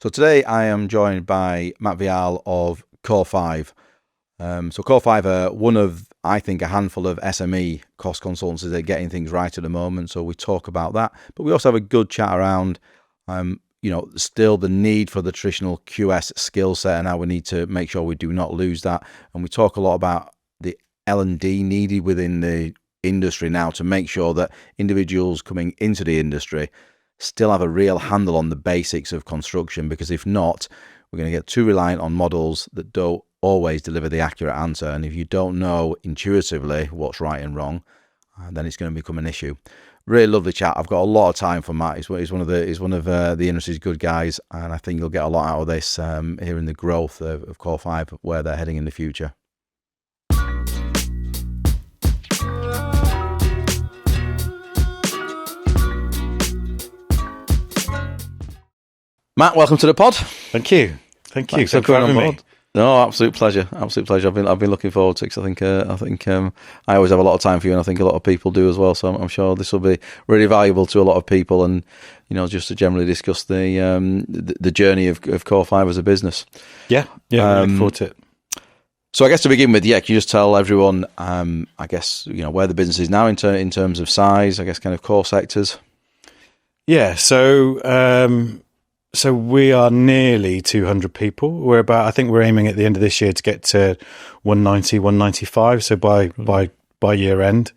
So today I am joined by Matt Viall of Core5. So Core5 are one of, I think, a handful of SME cost consultancies that are getting things right at the moment. So we talk about that, but we also have a good chat around, still the need for the traditional QS skill set and how we need to make sure we do not lose that. And we talk a lot about the L&D needed within the industry now to make sure that individuals coming into the industry still have a real handle on the basics of construction, because if not, we're going to get too reliant on models that don't always deliver the accurate answer. And if you don't know intuitively what's right and wrong, then it's going to become an issue. Really lovely chat. I've got a lot of time for Matt. He's one of the industry's good guys, and I think you'll get a lot out of this hearing the growth of Core5, where they're heading in the future. Matt, welcome to the pod. Thank you. Thanks for having me. No, absolute pleasure. Absolute pleasure. I've been looking forward to it, because I think I always have a lot of time for you, and I think a lot of people do as well. So I'm sure this will be really valuable to a lot of people, and just to generally discuss the journey of Core5 as a business. Yeah. Looking forward to it. So I guess to begin with, can you just tell everyone, where the business is now in terms of size, I guess kind of core sectors? Yeah. So we are nearly 200 people. I think we're aiming at the end of this year to get to 190, 195. So by year end,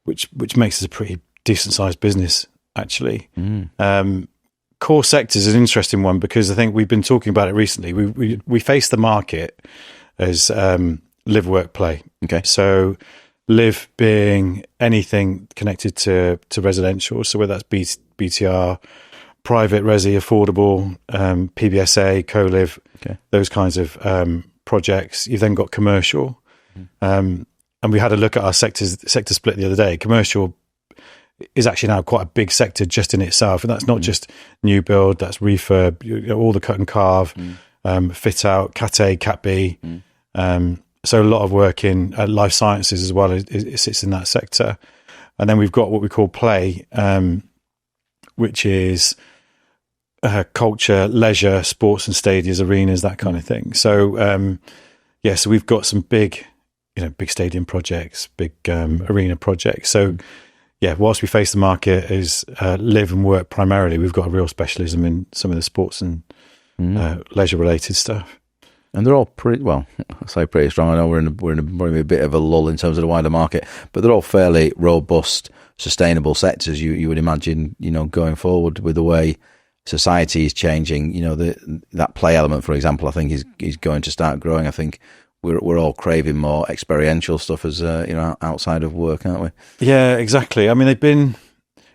which makes us a pretty decent sized business, actually. Core sectors is an interesting one, because I think we've been talking about it recently. We face the market as live, work, play. Okay. So live being anything connected to residential. So whether that's BTR, private resi, affordable, PBSA, co-live, those kinds of projects. You've then got commercial. And we had a look at our sector split the other day. Commercial is actually now quite a big sector just in itself. And that's not just new build, that's refurb, all the cut and carve, fit out, Cat A, Cat B. So a lot of work in life sciences as well. It sits in that sector. And then we've got what we call play, which is culture, leisure, sports and stadiums, arenas, that kind of thing. So, so we've got some big stadium projects, big arena projects. So, whilst we face the market as live and work primarily, we've got a real specialism in some of the sports and leisure-related stuff. And they're all pretty strong. I know we're in a bit of a lull in terms of the wider market, but they're all fairly robust, sustainable sectors. You would imagine, going forward with the way society is changing, that play element, for example, I think is going to start growing. I think we're all craving more experiential stuff as outside of work, aren't we? Yeah, exactly. I mean,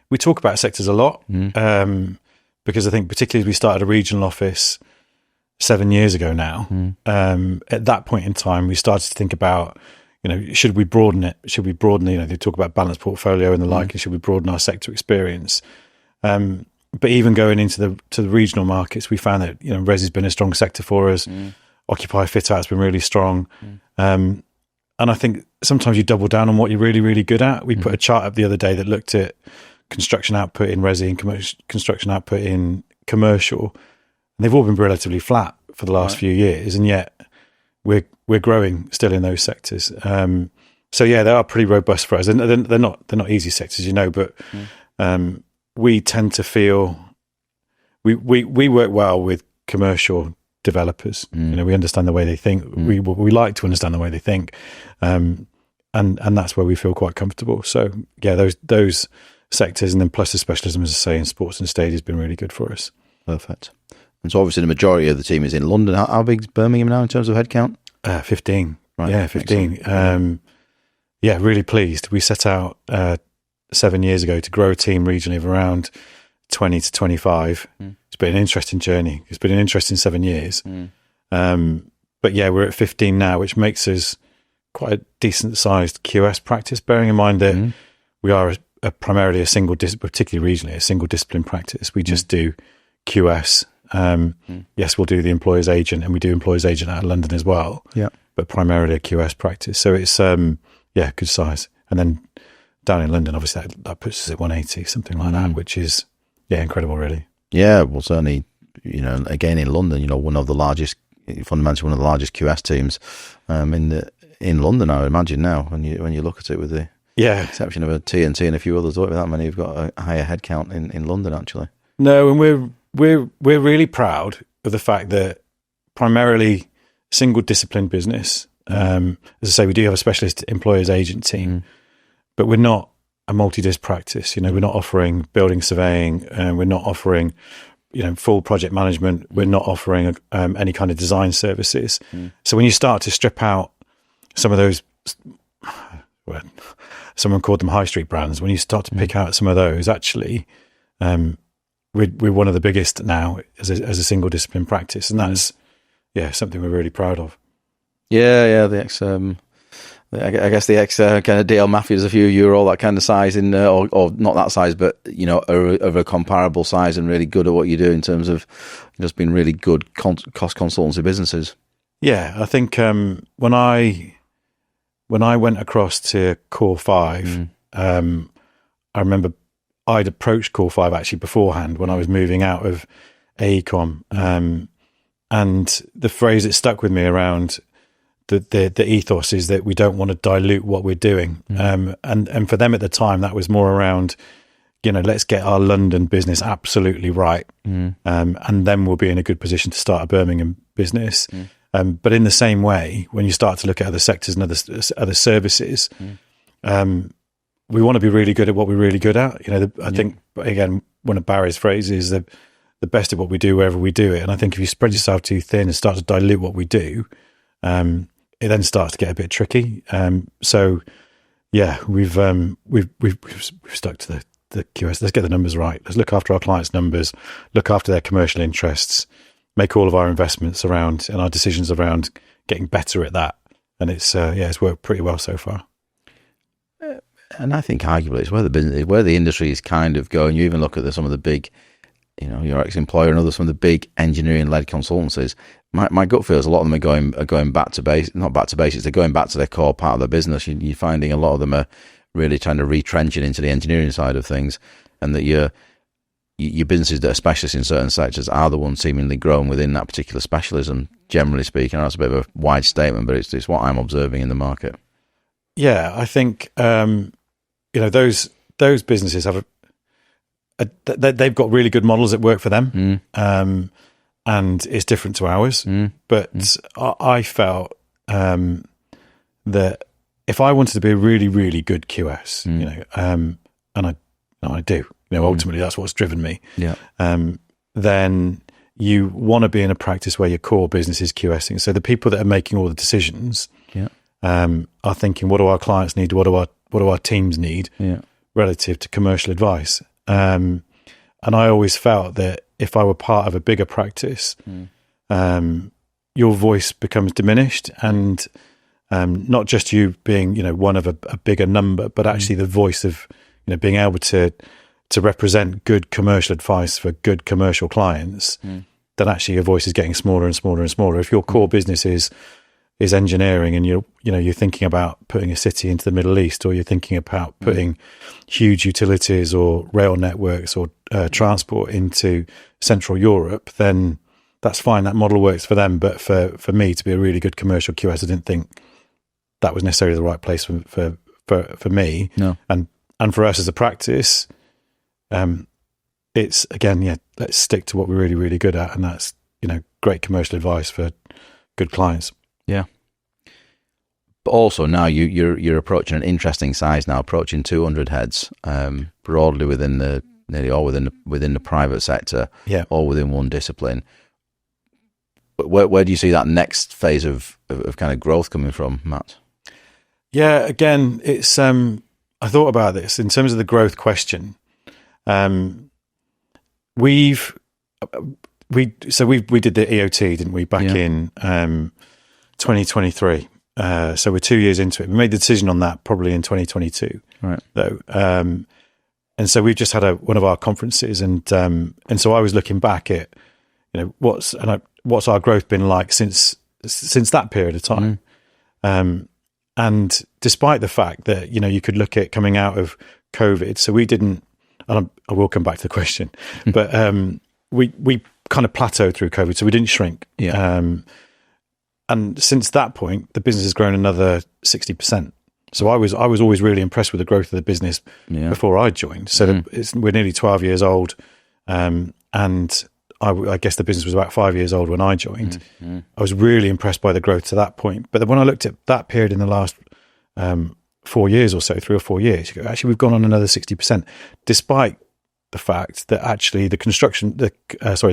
we talk about sectors a lot, because I think particularly as we started a regional office 7 years ago now, at that point in time, we started to think about, should we broaden it? Should we broaden, they talk about balanced portfolio and the like, and should we broaden our sector experience? But even going into the regional markets, we found that resi has been a strong sector for us. Occupy fit out has been really strong, and I think sometimes you double down on what you're really, really good at. We put a chart up the other day that looked at construction output in resi and construction output in commercial, and they've all been relatively flat for the last few years, and yet we're growing still in those sectors. So they are pretty robust for us, and they're not easy sectors, but. We tend to feel we work well with commercial developers. We understand the way they think. We like to understand the way they think, and that's where we feel quite comfortable. So those sectors, and then plus the specialism, as I say, in sports and stadiums has been really good for us. Perfect. And so obviously the majority of the team is in London. How big is Birmingham now in terms of headcount? 15. Right. Yeah, 15. Really pleased. We set out 7 years ago to grow a team regionally of around 20 to 25. It's been an interesting journey. It's been an interesting 7 years. But we're at 15 now, which makes us quite a decent sized QS practice, bearing in mind that we are primarily a single discipline, particularly regionally, a single discipline practice. We just do QS. Yes, we'll do the employer's agent, and we do employer's agent out of London as well. Yeah. But primarily a QS practice. So it's, good size. And then down in London, obviously that puts us at 180, something like that, which is incredible, really. Yeah, well, certainly again in London, fundamentally one of the largest QS teams in London, I would imagine now, when you look at it, with the exception of a TNT and a few others, don't be that many who've got a higher headcount in London, actually. No, and we're really proud of the fact that primarily single discipline business. As I say, we do have a specialist employers agent team, but we're not a multi-disc practice. We're not offering building surveying, and we're not offering full project management. We're not offering any kind of design services. So when you start to strip out some of those, well, someone called them high street brands, when you start to pick out some of those, actually, we're one of the biggest now as a single discipline practice, and that's something we're really proud of. Yeah, the ex, I guess the ex kind of DL Matthews, a few of you are all that kind of size or not that size, but are of a comparable size and really good at what you do in terms of just being really good cost consultancy businesses. Yeah, I think when I went across to Core 5, I remember I'd approached Core 5 actually beforehand when I was moving out of AECOM, and the phrase that stuck with me around the ethos is that we don't want to dilute what we're doing, and for them at the time that was more around let's get our London business absolutely right, and then we'll be in a good position to start a Birmingham business. But in the same way, when you start to look at other sectors and other services, we want to be really good at what we're really good at. I think, again, one of Barry's phrases, the best at what we do wherever we do it. And I think if you spread yourself too thin and start to dilute what we do, it then starts to get a bit tricky. So yeah, we've stuck to the QS. Let's get the numbers right. Let's look after our clients' numbers, look after their commercial interests, make all of our investments around and our decisions around getting better at that. And it's worked pretty well so far. And I think arguably it's where the industry is kind of going. You even look at some of the big, your ex-employer and some of the big engineering-led consultancies. My gut feels a lot of them are going back to base, not back to basics. They're going back to their core part of their business. You're finding a lot of them are really trying to retrench it into the engineering side of things, and that your businesses that are specialists in certain sectors are the ones seemingly growing within that particular specialism. Generally speaking, I know it's a bit of a wide statement, but it's what I'm observing in the market. Yeah, I think those businesses have they've got really good models that work for them, and it's different to ours. But I felt that if I wanted to be a really, really good QS, and I do, ultimately that's what's driven me. Yeah. Then you want to be in a practice where your core business is QSing. So the people that are making all the decisions, are thinking, what do our clients need? What do our teams need? Relative to commercial advice. And I always felt that if I were part of a bigger practice, your voice becomes diminished, and not just you being, one of a bigger number, but actually the voice of, being able to represent good commercial advice for good commercial clients, then actually your voice is getting smaller and smaller and smaller. If your core business is engineering, and you're thinking about putting a city into the Middle East, or you're thinking about putting huge utilities or rail networks or transport into Central Europe, then that's fine. That model works for them. But for me to be a really good commercial QS, I didn't think that was necessarily the right place for me. No. And for us as a practice, it's again, let's stick to what we're really, really good at, and that's great commercial advice for good clients. Yeah. But also now you're approaching an interesting size now, approaching 200 heads, broadly nearly all within the private sector, all within one discipline. But where do you see that next phase of kind of growth coming from, Matt? Yeah, again, it's I thought about this in terms of the growth question. We did the EOT, didn't we, back in 2023. So we're 2 years into it. We made the decision on that probably in 2022, right? Though, and so we've just had one of our conferences, and so I was looking back at what's our growth been like since that period of time, and despite the fact that you could look at coming out of COVID, so we didn't. And I will come back to the question, but we kind of plateaued through COVID, so we didn't shrink. And since that point, the business has grown another 60%. So I was always really impressed with the growth of the business before I joined. So we're nearly 12 years old, and I guess the business was about 5 years old when I joined. I was really impressed by the growth to that point. But then when I looked at that period in the last 4 years or so, 3 or 4 years, you go, actually, we've gone on another 60%, despite the fact that actually the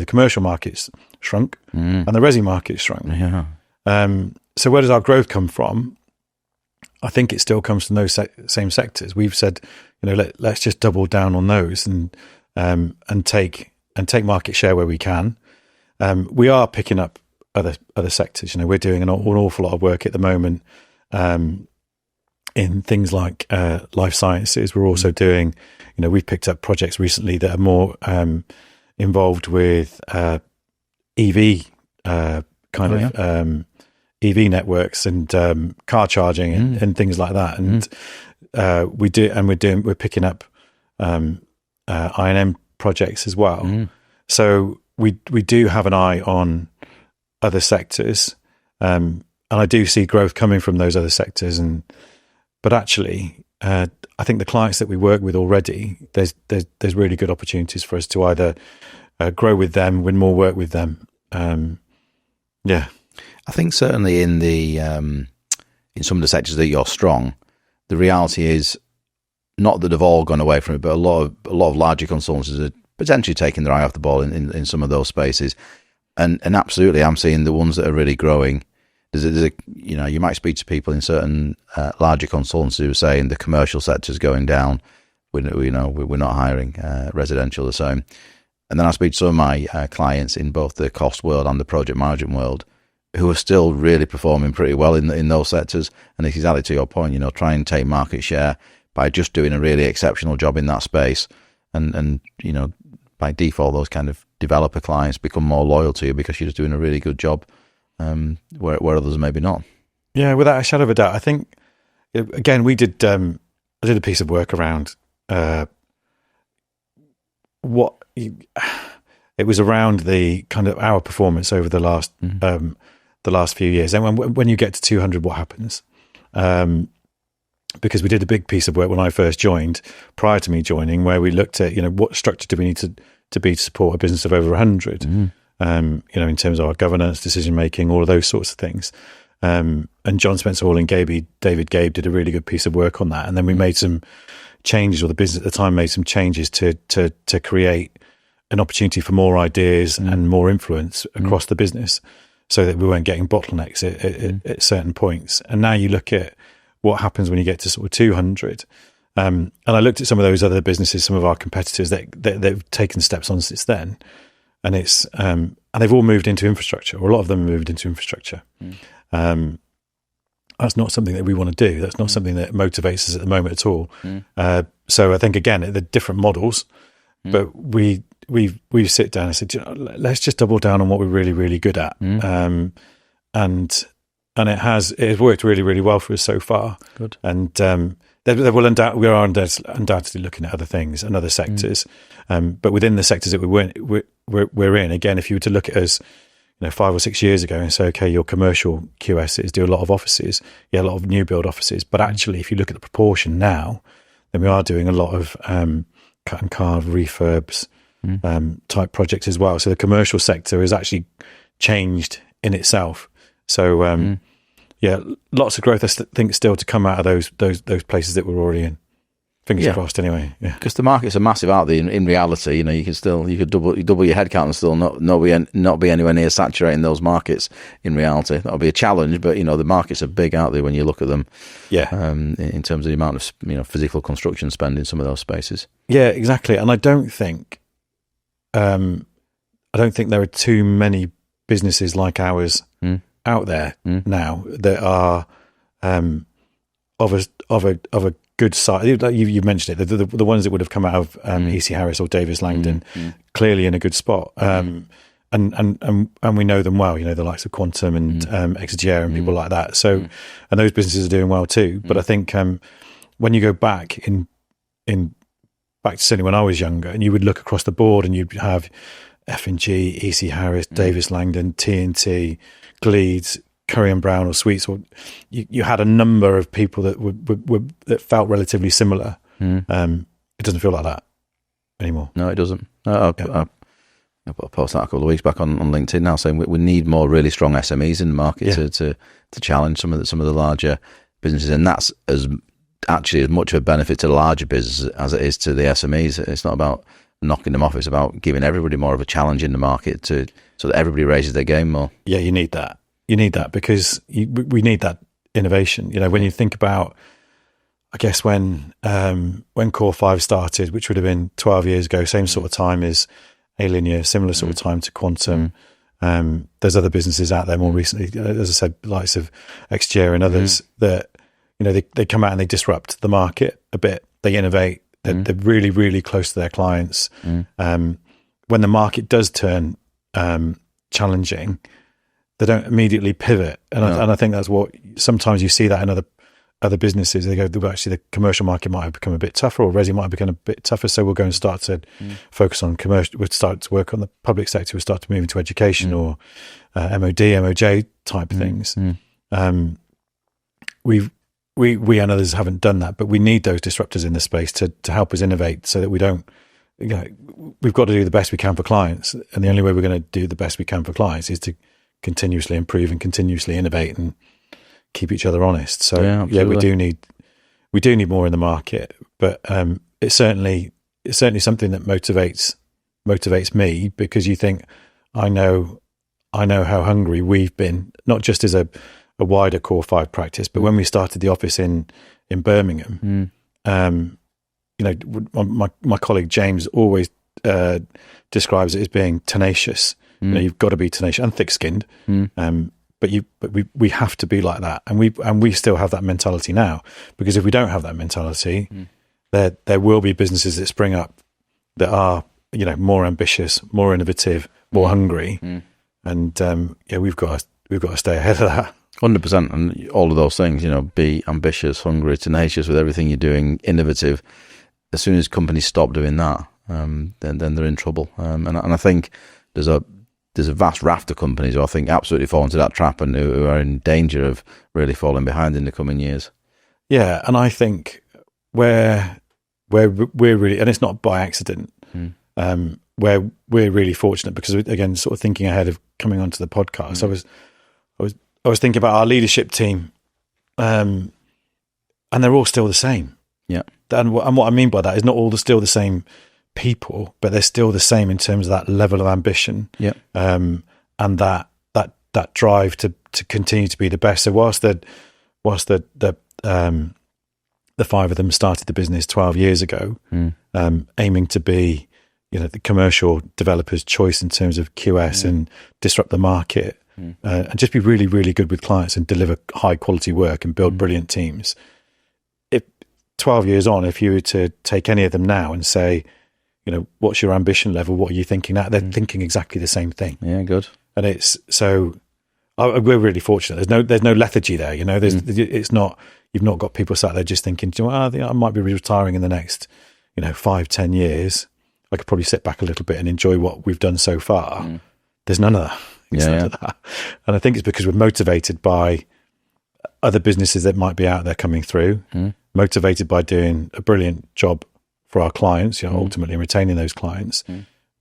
commercial markets shrunk and the resi market shrunk. So where does our growth come from? I think it still comes from those same sectors. We've said, let's just double down on those and take market share where we can. We are picking up other sectors. We're doing an awful lot of work at the moment in things like life sciences. We're also doing, we've picked up projects recently that are more involved with EV EV networks and car charging and things like that. And we're picking up I&M projects as well. So we do have an eye on other sectors, and I do see growth coming from those other sectors. But actually, I think the clients that we work with already, there's really good opportunities for us to either grow with them, win more work with them. I think certainly in some of the sectors that you're strong, the reality is not that they've all gone away from it, but a lot of larger consultancies are potentially taking their eye off the ball in some of those spaces. And absolutely, I'm seeing the ones that are really growing. You might speak to people in certain larger consultancies who are saying the commercial sector is going down. We're not hiring. Residential the same. And then I speak to some of my clients in both the cost world and the project management world, who are still really performing pretty well in those sectors. And it's exactly to your point, try and take market share by just doing a really exceptional job in that space. And by default, those kind of developer clients become more loyal to you because you're just doing a really good job where others maybe not. Yeah, without a shadow of a doubt. I think, again, I did a piece of work around it was around the kind of our performance over the last few years. And when you get to 200, what happens? Because we did a big piece of work when I first joined, prior to me joining, where we looked at, what structure do we need to be to support a business of over 100, in terms of our governance, decision making, all of those sorts of things. And John Spencer Hall and David Gabe did a really good piece of work on that. And then we made some changes, or the business at the time made some changes to create an opportunity for more ideas and more influence across the business, so that we weren't getting bottlenecks at certain points. And now you look at what happens when you get to sort of 200. And I looked at some of those other businesses, some of our competitors that they've taken steps on since then, and it's and they've all moved into infrastructure, or a lot of them moved into infrastructure. That's not something that we want to do. That's not something that motivates us at the moment at all. So I think, again, the different models, but we sit down and said, let's just double down on what we're really, really good at. And it's worked really, really well for us so far. Good. And we are undoubtedly looking at other things and other sectors. But within the sectors that we're in, again, if you were to look at us, 5 or 6 years ago and say, okay, your commercial QSs do a lot of offices, a lot of new build offices. But actually, if you look at the proportion now, then we are doing a lot of cut and carve refurbs type projects as well. So the commercial sector has actually changed in itself. So lots of growth I think still to come out of those places that we're already in. Fingers crossed, anyway. Yeah, because the markets are massive out there. In reality, you could double your headcount and still not be anywhere near saturating those markets. In reality, that'll be a challenge. But the markets are big out there when you look at them. Yeah, in terms of the amount of physical construction spend in some of those spaces. Yeah, exactly. And I don't think there are too many businesses like ours out there now that are of a good size. You mentioned it, the ones that would have come out of E.C. Harris or Davis Langdon, clearly in a good spot. And we know them well. The likes of Quantum and Exeger and people like that. So, and those businesses are doing well too. But I think when you go back back to certainly when I was younger, and you would look across the board, and you'd have F&G, EC Harris, Davis Langdon, TNT, Gleeds, Curry and Brown or Sweets, or you had a number of people that that felt relatively similar. It doesn't feel like that anymore. No, it doesn't. I put a post out a couple of weeks back on LinkedIn now saying we need more really strong SMEs in the market to challenge some of the larger businesses, and that's as much of a benefit to the larger businesses as it is to the SMEs. It's not about knocking them off; it's about giving everybody more of a challenge in the market so that everybody raises their game more. Yeah, you need that. You need that because we need that innovation. When you think about, I guess when Core 5 started, which would have been 12 years ago, same sort of time as A-Linear, similar sort of time to Quantum. There's other businesses out there more recently, as I said, likes of XGEA and others that, they come out and they disrupt the market a bit. They innovate. They're really, really close to their clients. When the market does turn challenging, they don't immediately pivot. And I think that's what sometimes you see that in other businesses. They go, well, actually, the commercial market might have become a bit tougher, or resi might have become a bit tougher. So we'll go and start to focus on commercial. We'll start to work on the public sector. We'll start to move into education or MOD, MOJ type things. We and others haven't done that, but we need those disruptors in the space to help us innovate, so that we don't. We've got to do the best we can for clients, and the only way we're going to do the best we can for clients is to continuously improve and continuously innovate and keep each other honest. So we do need more in the market, but it's certainly something that motivates me, because you think I know how hungry we've been, not just as a wider Core 5 practice, but when we started the office in Birmingham, my colleague James always describes it as being tenacious. You've got to be tenacious and thick-skinned, but we have to be like that, and we still have that mentality now. Because if we don't have that mentality, there will be businesses that spring up that are more ambitious, more innovative, more hungry, and we've got to stay ahead of that. 100%, and all of those things, be ambitious, hungry, tenacious with everything you're doing, innovative. As soon as companies stop doing that, then they're in trouble. And I think there's a vast raft of companies who I think absolutely fall into that trap and who are in danger of really falling behind in the coming years. Yeah, and I think where we're really, and it's not by accident, where we're really fortunate, because again, sort of thinking ahead of coming onto the podcast, I was thinking about our leadership team, and they're all still the same. Yeah, and what I mean by that is not all still the same people, but they're still the same in terms of that level of ambition. Yeah, and that drive to continue to be the best. So whilst the five of them started the business 12 years ago, aiming to be the commercial developer's choice in terms of QS and disrupt the market. And just be really, really good with clients and deliver high quality work and build brilliant teams. If 12 years on, if you were to take any of them now and say, what's your ambition level? What are you thinking now? They're thinking exactly the same thing. Yeah, good. And it's so we're really fortunate. There's no lethargy there. It's not, you've not got people sat there just thinking, I might be retiring in the next, 5-10 years. I could probably sit back a little bit and enjoy what we've done so far. There's none of that. That. And I think it's because we're motivated by other businesses that might be out there coming through, motivated by doing a brilliant job for our clients, ultimately retaining those clients,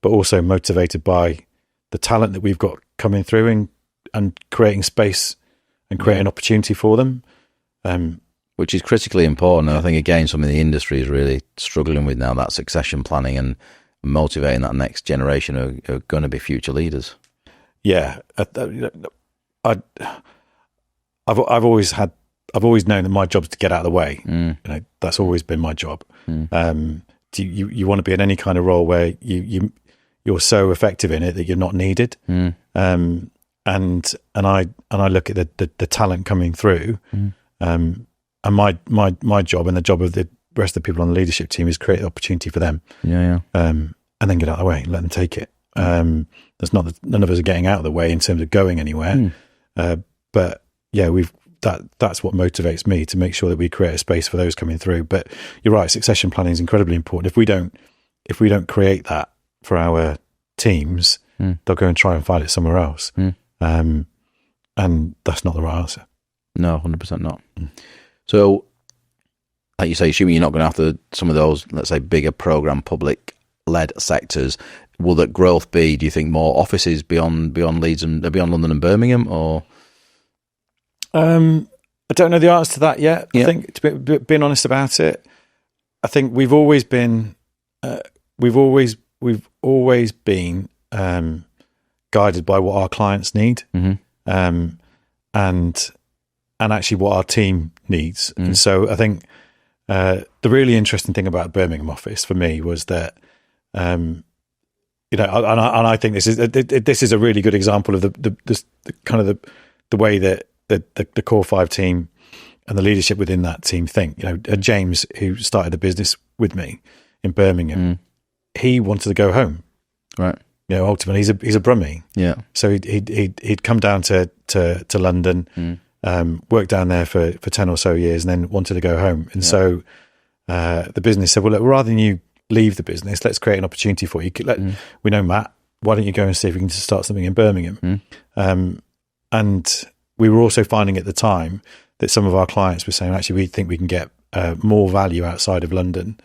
but also motivated by the talent that we've got coming through and creating space and creating opportunity for them. Which is critically important. And I think, again, something the industry is really struggling with now, that succession planning and motivating that next generation who are going to be future leaders. Yeah, I've always known that my job is to get out of the way. That's always been my job. You want to be in any kind of role where you're so effective in it that you're not needed. And I look at the talent coming through, and my job and the job of the rest of the people on the leadership team is create the opportunity for them. And then get out of the way, let them take it. That's not that none of us are getting out of the way in terms of going anywhere, but that's what motivates me, to make sure that we create a space for those coming through. But you're right, succession planning is incredibly important. If we don't create that for our teams, they'll go and try and find it somewhere else. And that's not the right answer. No, 100% not. So, like you say, assuming you're not going after some of those, let's say, bigger program public-led sectors, will that growth be, do you think, more offices beyond Leeds and beyond London and Birmingham, or? I don't know the answer to that yet. I think, to be being honest about it, I think we've always been guided by what our clients need, and actually what our team needs. And so I think the really interesting thing about Birmingham office for me was that, and I think this is a really good example of the kind of the way that the Core 5 team and the leadership within that team think. James, who started the business with me in Birmingham, he wanted to go home. Right. Ultimately, he's a Brummie. Yeah. So he'd come down to London, worked down there for 10 or so years, and then wanted to go home. And so the business said, well, look, rather than you leave the business, let's create an opportunity for you. We know Matt. Why don't you go and see if we can start something in Birmingham? And we were also finding at the time that some of our clients were saying, actually, we think we can get more value outside of London,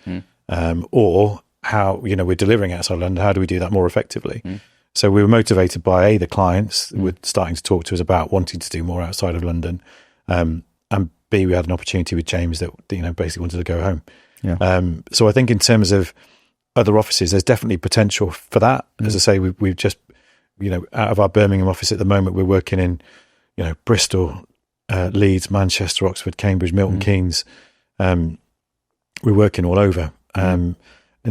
or how, we're delivering outside of London. How do we do that more effectively? So we were motivated by A, the clients were starting to talk to us about wanting to do more outside of London, and B, we had an opportunity with James that basically wanted to go home. Yeah. So I think in terms of other offices, there's definitely potential for that. As I say, we've just out of our Birmingham office at the moment, we're working in Bristol, Leeds, Manchester, Oxford, Cambridge, Milton Keynes. We're working all over, and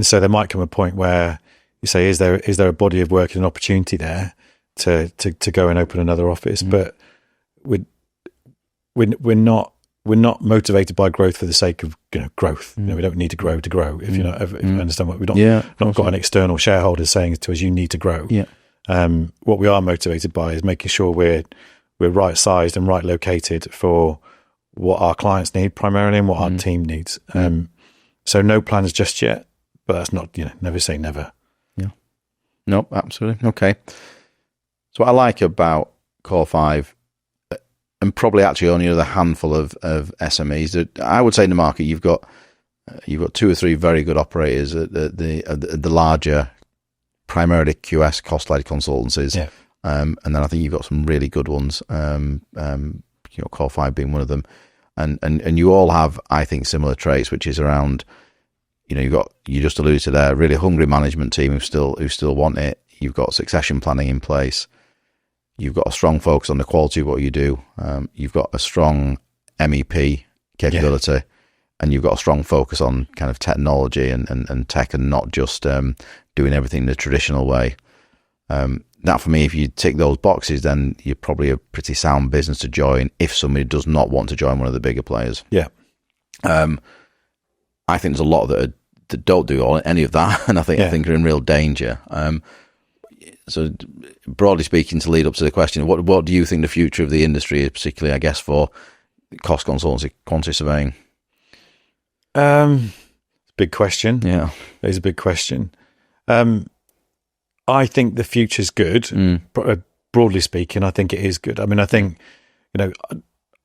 so there might come a point where you say, is there a body of work and an opportunity there to go and open another office? But we're not motivated by growth for the sake of growth. We don't need to grow. If you understand what we've not got an external shareholder saying to us, you need to grow. Yeah. What we are motivated by is making sure we're right sized and right located for what our clients need primarily and what our team needs. So no plans just yet, but that's not, never say never. Yeah. No, absolutely. Okay. So what I like about Core 5, and probably actually only another handful of SMEs, that I would say in the market, you've got 2 or 3 very good operators at the larger, primarily QS cost-led consultancies. Yeah. And then I think you've got some really good ones, Core 5 being one of them. And you all have, I think, similar traits, which is around, you just alluded to there, a really hungry management team who still want it. You've got succession planning in place. You've got a strong focus on the quality of what you do. You've got a strong MEP capability, and you've got a strong focus on kind of technology and tech, and not just doing everything the traditional way. That, for me, if you tick those boxes, then you're probably a pretty sound business to join if somebody does not want to join one of the bigger players. Yeah. I think there's a lot that don't do any of that, and I think are in real danger. So, broadly speaking, to lead up to the question, what do you think the future of the industry is, particularly, I guess, for cost consultancy, quantity surveying? It's a big question. Yeah. It is a big question. I think the future's good. Broadly speaking, I think it is good. I mean, I think,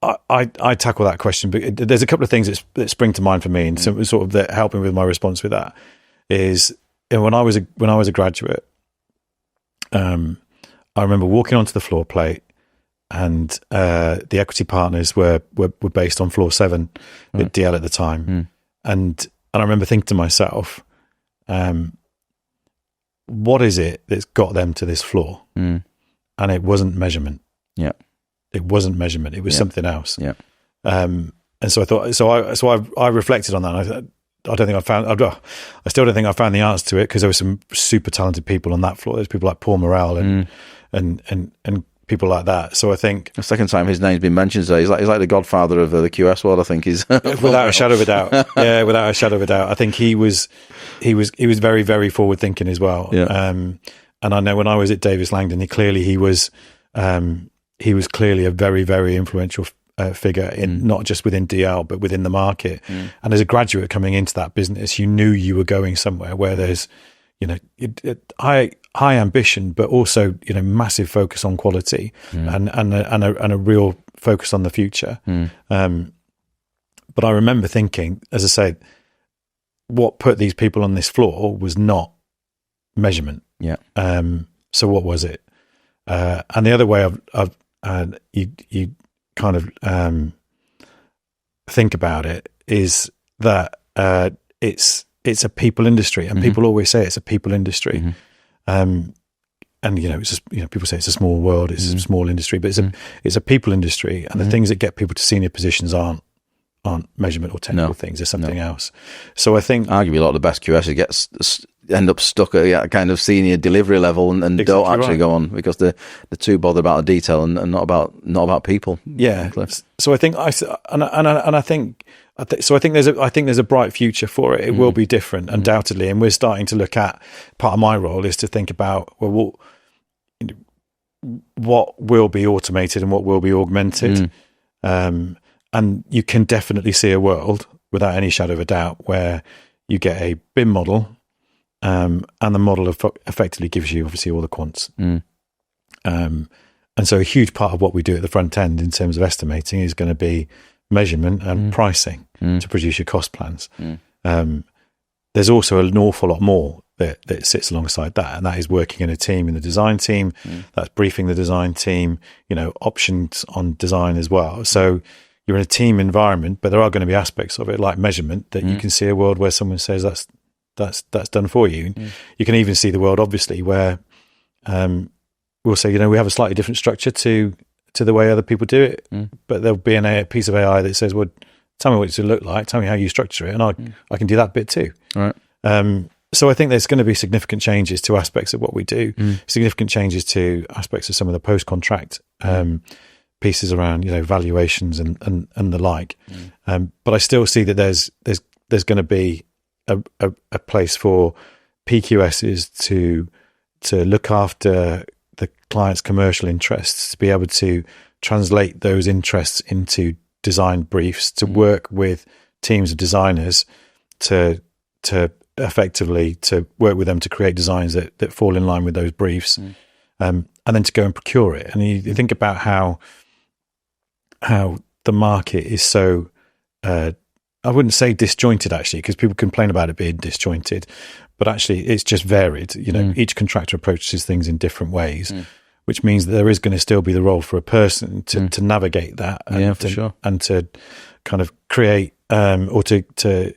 I tackle that question, but there's a couple of things that spring to mind for me, and sort of that helping with my response with that is, when I was a graduate, I remember walking onto the floor plate, and the equity partners were based on floor 7 at DL at the time, and I remember thinking to myself, what is it that's got them to this floor? And it wasn't measurement. Yeah, it wasn't measurement. It was something else. Yeah. And so I thought. So I reflected on that. And I don't think I found. I still don't think I found the answer to it, because there were some super talented people on that floor. There's people like Paul Morrell and people like that. So I think the second time his name's been mentioned today, he's like the godfather of the QS world. I think he's without a shadow of a doubt. Yeah, without a shadow of a doubt. I think he was very, very forward thinking as well. Yeah. And I know when I was at Davis Langdon, he was clearly a very, very influential figure in not just within DL but within the market. And as a graduate coming into that business, you knew you were going somewhere where there's high ambition, but also massive focus on quality and a real focus on the future. But I remember thinking, as I say, what put these people on this floor was not measurement. Yeah. So what was it? And the other way you kind of think about it is that it's a people industry, and people always say it's a people industry. And it's just, people say it's a small world, it's a small industry, but it's a people industry, and the things that get people to senior positions aren't measurement or technical things. There's something else. So I think arguably a lot of the best QSs end up stuck at a kind of senior delivery level and exactly don't actually go on because they're too bothered about the detail and not about people. Yeah. So I think I think there's a bright future for it. It will be different, undoubtedly, and we're starting to look at, part of my role is to think about what will be automated and what will be augmented. And you can definitely see a world, without any shadow of a doubt, where you get a BIM model, and the model effectively gives you obviously all the quants. And so a huge part of what we do at the front end in terms of estimating is going to be measurement and pricing to produce your cost plans. There's also an awful lot more that sits alongside that, and that is working in a team, in the design team, that's briefing the design team, options on design as well. So you're in a team environment, but there are going to be aspects of it, like measurement, that you can see a world where someone says that's done for you. You can even see the world, obviously, where we'll say, we have a slightly different structure to the way other people do it, but there'll be a piece of AI that says, well, tell me what it should look like, tell me how you structure it, and I can do that bit too. Right. So I think there's going to be significant changes to aspects of what we do, significant changes to aspects of some of the post-contract pieces around, valuations and the like. But I still see that there's going to be a place for PQSs to look after the client's commercial interests, to be able to translate those interests into design briefs, to work with teams of designers to effectively to work with them to create designs that fall in line with those briefs, and then to go and procure it. And you think about how the market is so I wouldn't say disjointed, actually, because people complain about it being disjointed, but actually it's just varied. Each contractor approaches things in different ways, which means that there is going to still be the role for a person to navigate that, and for sure, and to kind of create or to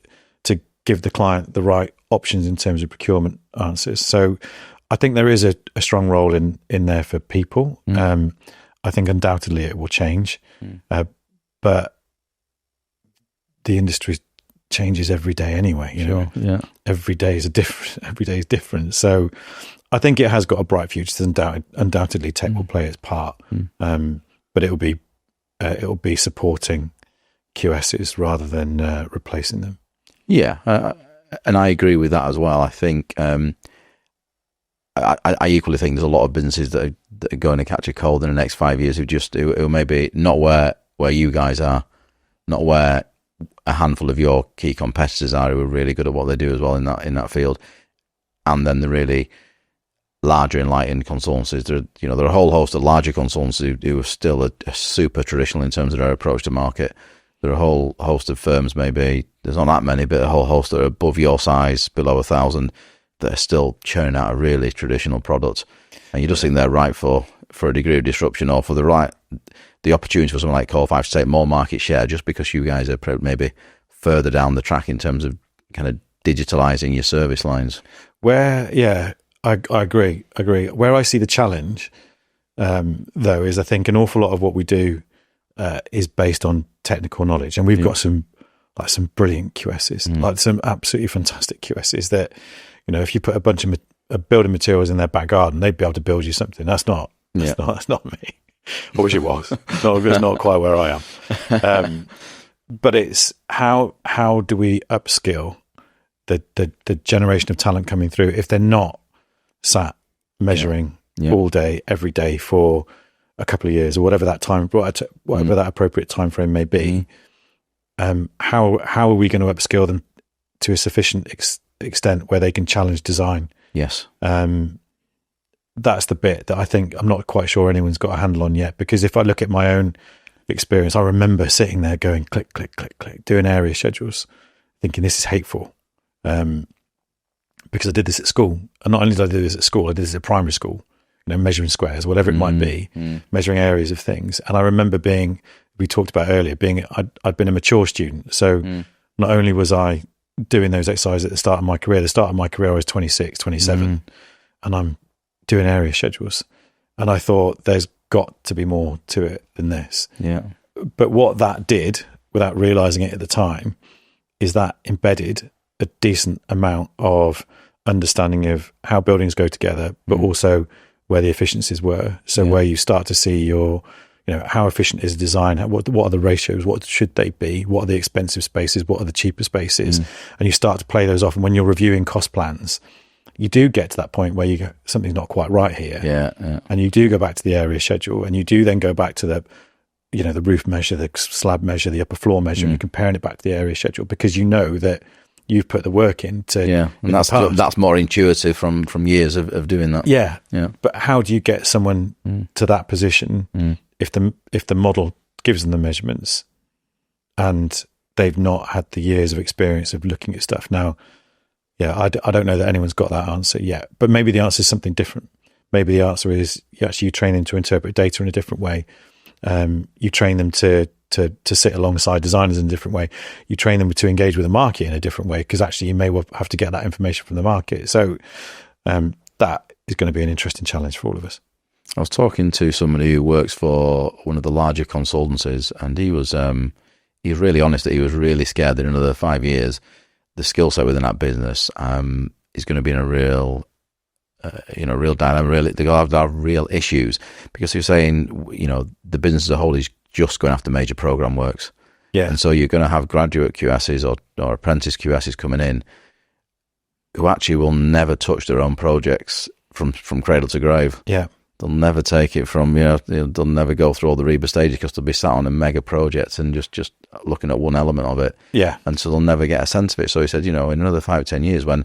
give the client the right options in terms of procurement answers. So I think there is a strong role in there for people. I think undoubtedly it will change, but the industry changes every day anyway. Every day is different. So I think it has got a bright future. Undoubtedly, tech will play its part, but it will be supporting QSs rather than replacing them. Yeah, and I agree with that as well. I think I equally think there's a lot of businesses that are going to catch a cold in the next 5 years who maybe not where you guys are, not where a handful of your key competitors are, who are really good at what they do as well in that field, and then the really larger enlightened consultancies. There are a whole host of larger consultancies who are still a super traditional in terms of their approach to market. There are a whole host of firms, maybe there's not that many, but a whole host that are above your size, below 1,000, that are still churning out a really traditional product. And you just think they're right for a degree of disruption, or for the opportunity for someone like Core5 to take more market share, just because you guys are maybe further down the track in terms of kind of digitalizing your service lines. I agree. Where I see the challenge, though, is I think an awful lot of what we do is based on technical knowledge, and we've got some brilliant QSs, like some absolutely fantastic QSs that, if you put a bunch of building materials in their back garden, they'd be able to build you something. That's not me. I wish it was. It's not quite where I am. But it's how do we upskill the generation of talent coming through if they're not sat measuring all day, every day for a couple of years, or whatever that that appropriate time frame may be. How are we going to upskill them to a sufficient extent where they can challenge design Yes. That's the bit that I think I'm not quite sure anyone's got a handle on yet, because if I look at my own experience, I remember sitting there going click, click, click, click, doing area schedules, thinking this is hateful. Because I did this at school. And not only did I do this at school, I did this at primary school, measuring squares, whatever it might be, measuring areas of things. And I remember we talked about earlier, I'd been a mature student. So not only was I doing those exercises at the start of my career, I was 26, 27, and I'm doing area schedules. And I thought there's got to be more to it than this. Yeah. But what that did, without realizing it at the time, is that embedded a decent amount of understanding of how buildings go together, but also where the efficiencies were. So where you start to see your, how efficient is design? What are the ratios? What should they be? What are the expensive spaces? What are the cheaper spaces? And you start to play those off. And when you're reviewing cost plans, you do get to that point where you go, something's not quite right here. Yeah. And you do go back to the area schedule, and you do then go back to the, the roof measure, the slab measure, the upper floor measure, and you're comparing it back to the area schedule, because you know that you've put the work in to, and that's more intuitive from years of doing that. Yeah. But how do you get someone to that position if the model gives them the measurements and they've not had the years of experience of looking at stuff? Now, I don't know that anyone's got that answer yet, but maybe the answer is something different. Maybe the answer is you train them to interpret data in a different way. You train them to sit alongside designers in a different way. You train them to engage with the market in a different way, because actually you may well have to get that information from the market. So that is going to be an interesting challenge for all of us. I was talking to somebody who works for one of the larger consultancies, and he was really honest that he was really scared that in another 5 years, the skill set within that business is going to be in a real dilemma. Really, they're going to have real issues, because you're saying, the business as a whole is just going after major program works. Yeah. And so you're going to have graduate QSs or apprentice QSs coming in who actually will never touch their own projects from cradle to grave. Yeah. They'll never take it from, they'll never go through all the REBA stages, because they'll be sat on a mega project and just looking at one element of it. Yeah. And so they'll never get a sense of it. So he said, in another 5 or 10 years, when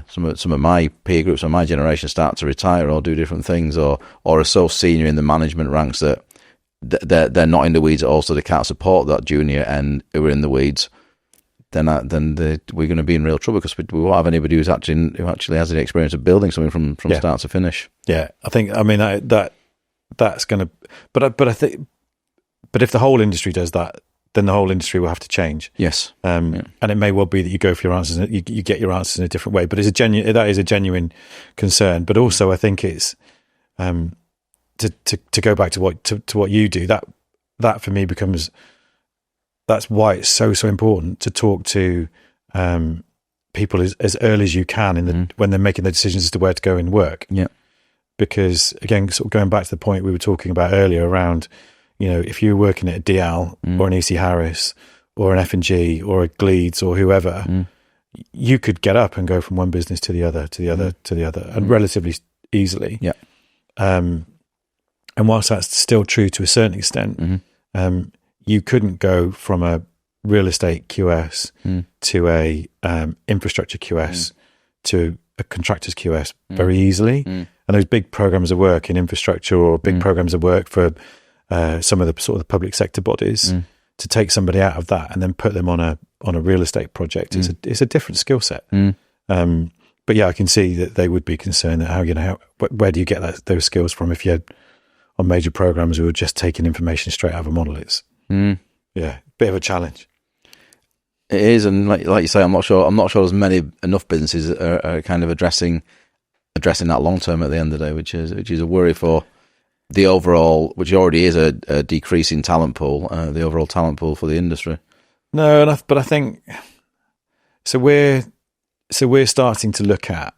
some of my peer groups of my generation start to retire or do different things, or are so senior in the management ranks that they're not in the weeds at all, so they can't support that junior end who are in the weeds, then we're going to be in real trouble, because we won't have anybody who actually has the experience of building something from start to finish. Yeah, that's going to. But I think, but if the whole industry does that, then the whole industry will have to change. Yes, and it may well be that you go for your answers, you get your answers in a different way. But that is a genuine concern. But also, I think it's to go back to what you do. That for me becomes. That's why it's so important to talk to people as early as you can when they're making the decisions as to where to go and work. Yeah, because again, sort of going back to the point we were talking about earlier around, if you're working at a Viall or an EC Harris or an F&G or a Gleeds or whoever, you could get up and go from one business to the other, and relatively easily. Yeah. And whilst that's still true to a certain extent, you couldn't go from a real estate QS to a infrastructure QS to a contractor's QS very easily. And those big programs of work in infrastructure, or big programs of work for some of the sort of the public sector bodies, to take somebody out of that and then put them on a real estate project, it's a different skill set. But yeah, I can see that they would be concerned that where do you get those skills from if you're on major programs who are just taking information straight out of a model? It's bit of a challenge. It is, and like you say, I'm not sure there's enough businesses are kind of addressing that long term at the end of the day, which is a worry for the overall, which already is a decreasing talent pool, the overall talent pool for the industry. No, but I think so. We're starting to look at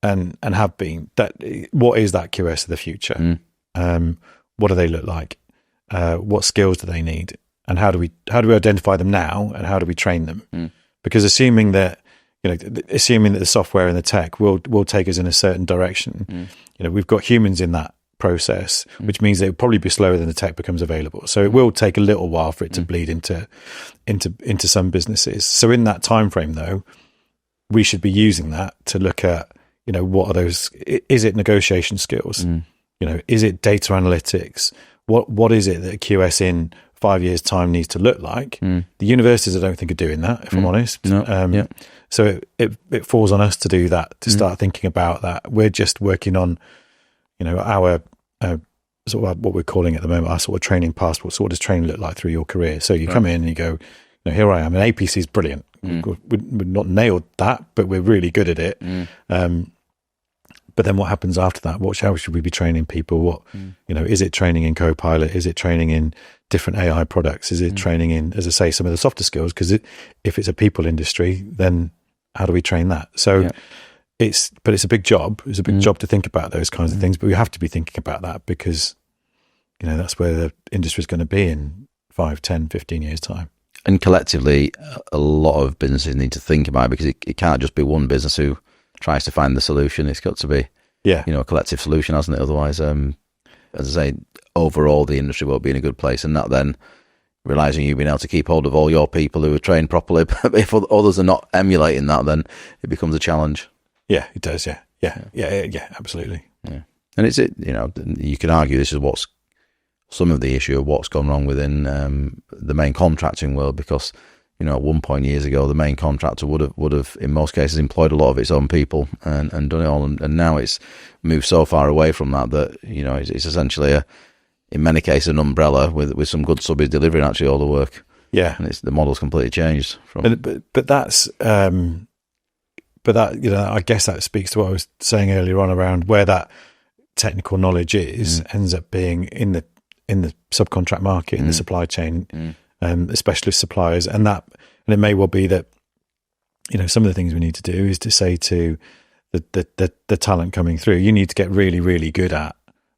and have been that. What is that QS of the future? What do they look like? What skills do they need, and how do we identify them now, and how do we train them? Because assuming that the software and the tech will take us in a certain direction, we've got humans in that process, which means that it will probably be slower than the tech becomes available. So it will take a little while for it to bleed into some businesses. So in that time frame, though, we should be using that to look at, what are those? Is it negotiation skills? Is it data analytics? What is it that a QS in 5 years' time needs to look like? The universities, I don't think, are doing that, if I'm honest. No. So it falls on us to do that, to start thinking about that. We're just working on, our sort of what we're calling at the moment, our sort of training passport. So what does training look like through your career? So you come in and you go, here I am. And APC is brilliant. We've not nailed that, but we're really good at it. But then what happens after that? How should we be training people? Is it training in Copilot? Is it training in different AI products? Is it training in, as I say, some of the softer skills? Because if it's a people industry, then how do we train that? So it's a big job. It's a big job to think about those kinds of things, but we have to be thinking about that because, that's where the industry is going to be in 5, 10, 15 years' time. And collectively, a lot of businesses need to think about it, because it can't just be one business who tries to find the solution. It's got to be, a collective solution, hasn't it? Otherwise, as I say, overall the industry won't be in a good place, and that then relies on you being able to keep hold of all your people who are trained properly. But if others are not emulating that, then it becomes a challenge. Yeah, it does. Yeah, absolutely. Yeah, and it's you can argue this is what's some of the issue of what's gone wrong within the main contracting world, because at one point years ago, the main contractor would have in most cases employed a lot of its own people and done it all, and now it's moved so far away from that it's essentially in many cases an umbrella with some good subbies delivering actually all the work. Yeah, and the model's completely changed. But that's I guess that speaks to what I was saying earlier on around where that technical knowledge ends up being in the subcontract market, in the supply chain. Specialist suppliers, and it may well be that some of the things we need to do is to say to the talent coming through, you need to get really, really good at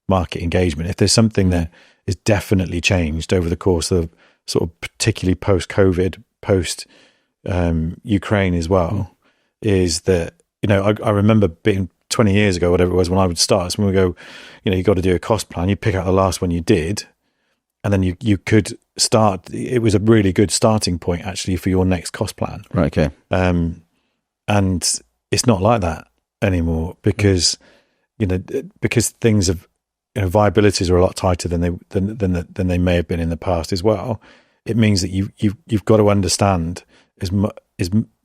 market engagement. If there's something that is definitely changed over the course of sort of particularly post-COVID, post-Ukraine as well, is that I remember being 20 years ago, whatever it was, when I would start. So when we go, you got to do a cost plan. You pick out the last one you did, and then you could start. It was a really good starting point actually for your next cost plan. Right. Okay. And it's not like that anymore because things have viabilities are a lot tighter than they may have been in the past as well. It means that you've got to understand is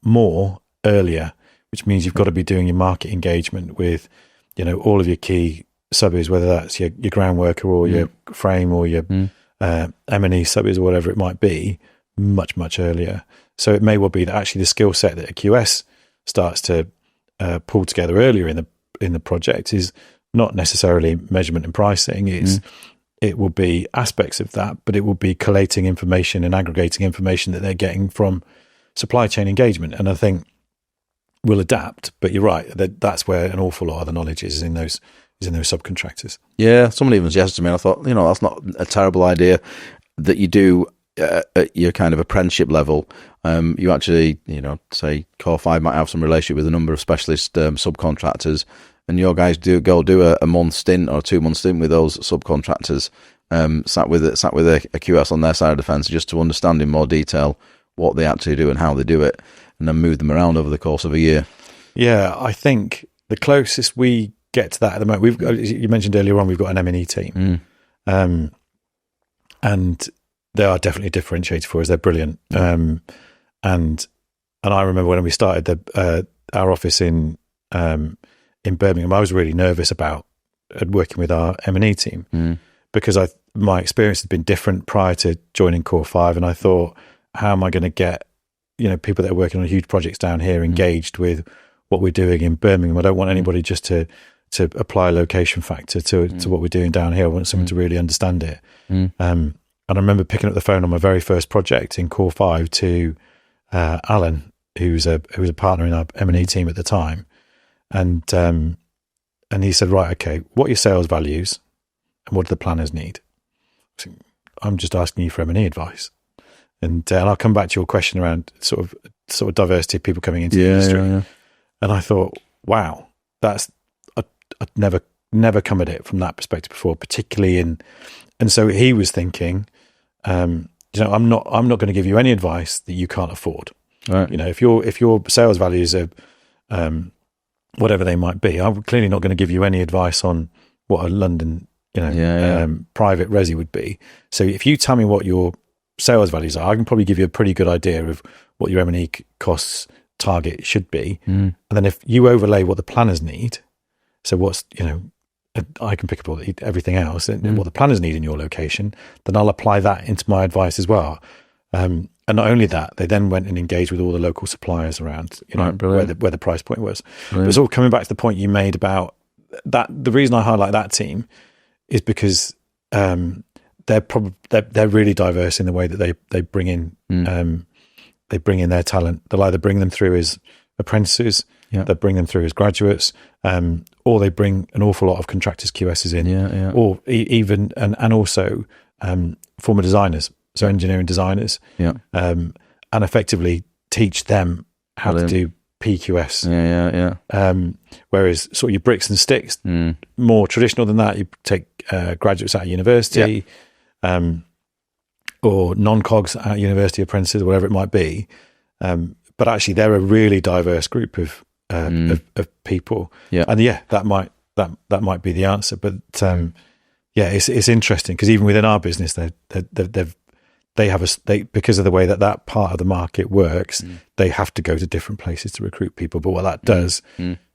more earlier, which means you've got to be doing your market engagement with all of your key subbies, whether that's your ground worker or your frame or your M&E subbies or whatever it might be, much, much earlier. So it may well be that actually the skill set that a QS starts to pull together earlier in the project is not necessarily measurement and pricing. It will be aspects of that, but it will be collating information and aggregating information that they're getting from supply chain engagement. And I think we'll adapt, but you're right, that's where an awful lot of the knowledge is in those subcontractors. Yeah, somebody even suggested to me, and I thought, that's not a terrible idea that you do at your kind of apprenticeship level. You actually, say Core 5 might have some relationship with a number of specialist subcontractors, and your guys do a month stint or a 2 month stint with those subcontractors, sat with a QS on their side of the fence, just to understand in more detail what they actually do and how they do it, and then move them around over the course of a year. Yeah, I think the closest we get to that at the moment, you mentioned earlier on, we've got an M&E team, and they are definitely differentiated for us. They're brilliant, and I remember when we started our office in Birmingham, I was really nervous about working with our M&E team because my experience had been different prior to joining Core 5, and I thought, how am I going to get people that are working on huge projects down here engaged with what we're doing in Birmingham? I don't want anybody just to apply a location factor to what we're doing down here. I want someone to really understand it. And I remember picking up the phone on my very first project in Core 5 to Alan, who was a partner in our M&E team at the time, and he said, right, okay, what are your sales values and what do the planners need? I'm just asking you for M&E advice. And I'll come back to your question around sort of diversity of people coming into the industry. Yeah. And I thought, wow, I'd never come at it from that perspective before, particularly and so he was thinking, I'm not going to give you any advice that you can't afford. Right. If your sales values are whatever they might be. I'm clearly not going to give you any advice on what a London, private resi would be. So if you tell me what your sales values are, I can probably give you a pretty good idea of what your M&E costs target should be. And then if you overlay what the planners need, so what's, I can pick up everything else and what the planners need in your location, then I'll apply that into my advice as well. And not only that, they then went and engaged with all the local suppliers around, where the price point was. But it's all coming back to the point you made about that. The reason I highlight that team is because they're really diverse in the way that they bring in their talent. They'll either bring them through as apprentices, they bring them through as graduates, or they bring an awful lot of contractors, QSs in, or even and also former designers, so engineering designers, and effectively teach them how to do PQS. Whereas sort of your bricks and sticks, more traditional than that, you take graduates out of university, or non-cogs at university, apprentices, whatever it might be. But actually, they're a really diverse group of people. And that might be the answer. But it's interesting because even within our business, they have because of the way that part of the market works, they have to go to different places to recruit people. But what that does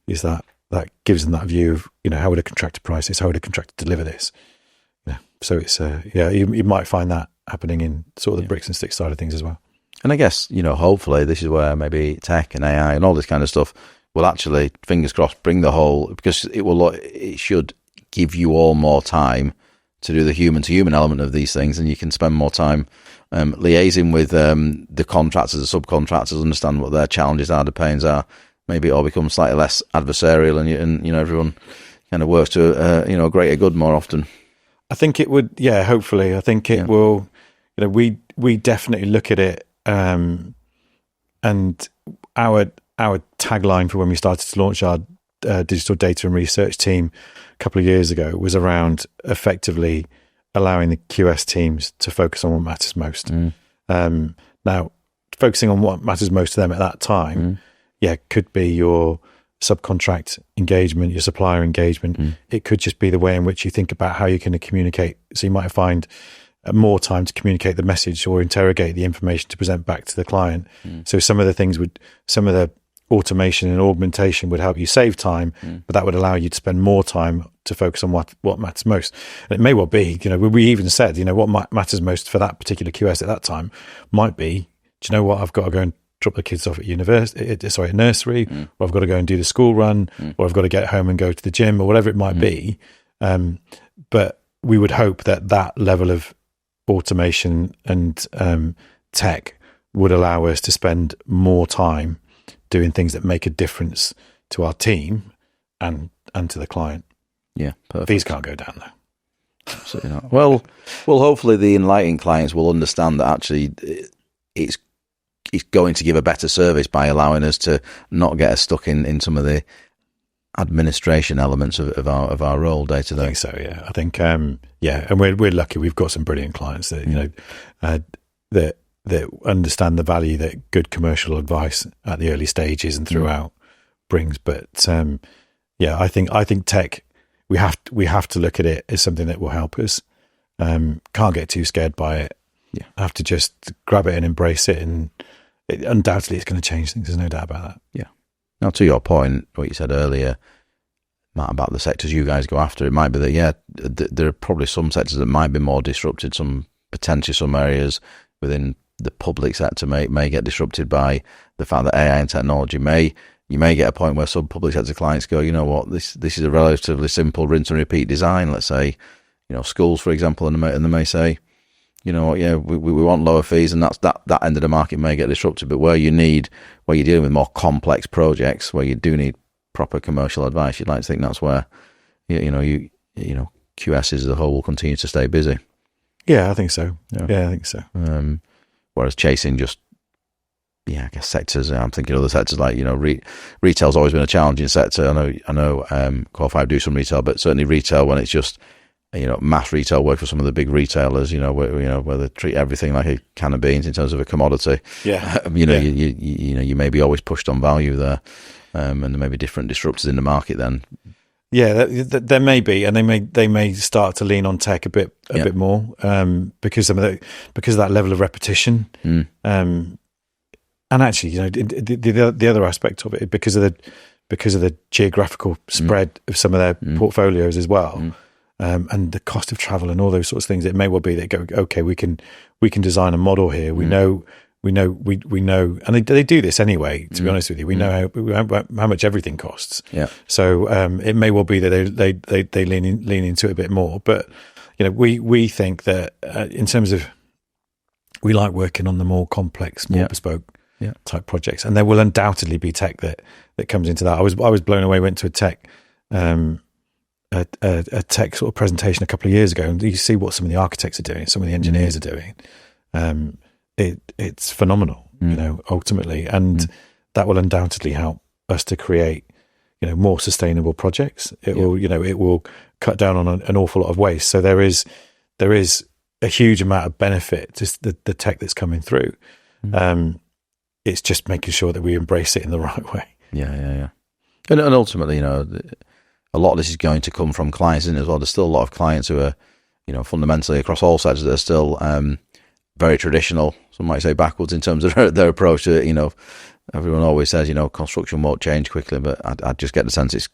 is that gives them that view of how would a contractor price this, how would a contractor deliver this. So it's you might find that happening in sort of the bricks and sticks side of things as well. And I guess, hopefully this is where maybe tech and AI and all this kind of stuff will actually, fingers crossed, bring the whole, because it should give you all more time to do the human to human element of these things, and you can spend more time liaising with the contractors, the subcontractors, understand what their challenges are, the pains are. Maybe it all becomes slightly less adversarial, and everyone kind of works to a greater good more often. I think it would, hopefully. I think it will. We definitely look at it, and our tagline for when we started to launch our digital data and research team a couple of years ago was around effectively allowing the QS teams to focus on what matters most. Now, focusing on what matters most to them at that time, could be your subcontract engagement, your supplier engagement. It could just be the way in which you think about how you're going to communicate. So you might find more time to communicate the message or interrogate the information to present back to the client. So some of the automation and augmentation would help you save time, but that would allow you to spend more time to focus on what matters most. And it may well be, we even said, what matters most for that particular QS at that time might be, do you know what, I've got to go and drop the kids off at nursery, or I've got to go and do the school run, or I've got to get home and go to the gym, or whatever it might be. But we would hope that level of automation and tech would allow us to spend more time doing things that make a difference to our team and to the client. Yeah, perfect. These can't go down though. Absolutely not. Well, hopefully the enlightened clients will understand that actually it's going to give a better service by allowing us to not get us stuck in some of the administration elements of our role day to day. I think so. Yeah, I think and we're lucky. We've got some brilliant clients that that understand the value that good commercial advice at the early stages and throughout brings. But I think tech, we have to look at it as something that will help us. Can't get too scared by it. Yeah, have to just grab it and embrace it, and undoubtedly it's going to change things. There's no doubt about that. Yeah. Now, to your point, what you said earlier, Matt, about the sectors you guys go after, it might be that there are probably some sectors that might be more disrupted. Some areas within the public sector may get disrupted by the fact that AI and technology you may get a point where some public sector clients go, you know what, this is a relatively simple rinse and repeat design. Let's say, schools, for example, and they may say, we want lower fees, and that end of the market may get disrupted. But where you're dealing with more complex projects, where you do need proper commercial advice, you'd like to think that's where QS as a whole will continue to stay busy. Yeah, I think so. Yeah, I think so. Whereas chasing just, I guess sectors. I'm thinking other sectors like retail's always been a challenging sector. I know Core 5 do some retail, but certainly retail when it's just mass retail work for some of the big retailers. Where they treat everything like a can of beans in terms of a commodity. Yeah. You may be always pushed on value there. and there may be different disruptors in the market then. Yeah, there may be, and they may start to lean on tech a bit more because of that level of repetition. And actually, the other aspect of it, because of the geographical spread of some of their portfolios as well, and the cost of travel and all those sorts of things, it may well be that go, okay, we can design a model here. We know, and they do this anyway. To be honest with you, we know how much everything costs. Yeah. So it may well be that they lean into it a bit more. But we think that in terms of, we like working on the more complex, more bespoke type projects, and there will undoubtedly be tech that comes into that. I was blown away. Went to a tech tech sort of presentation a couple of years ago, and you see what some of the architects are doing, some of the engineers are doing. It's phenomenal, ultimately, and that will undoubtedly help us to create, more sustainable projects. It will cut down on an awful lot of waste. So there is a huge amount of benefit to the tech that's coming through. It's just making sure that we embrace it in the right way. Yeah. And ultimately, a lot of this is going to come from clients, isn't it, as well? There's still a lot of clients who are, fundamentally across all sectors, they're still very traditional. Some might say backwards in terms of their approach to it. Everyone always says, construction won't change quickly, but I just get the sense it's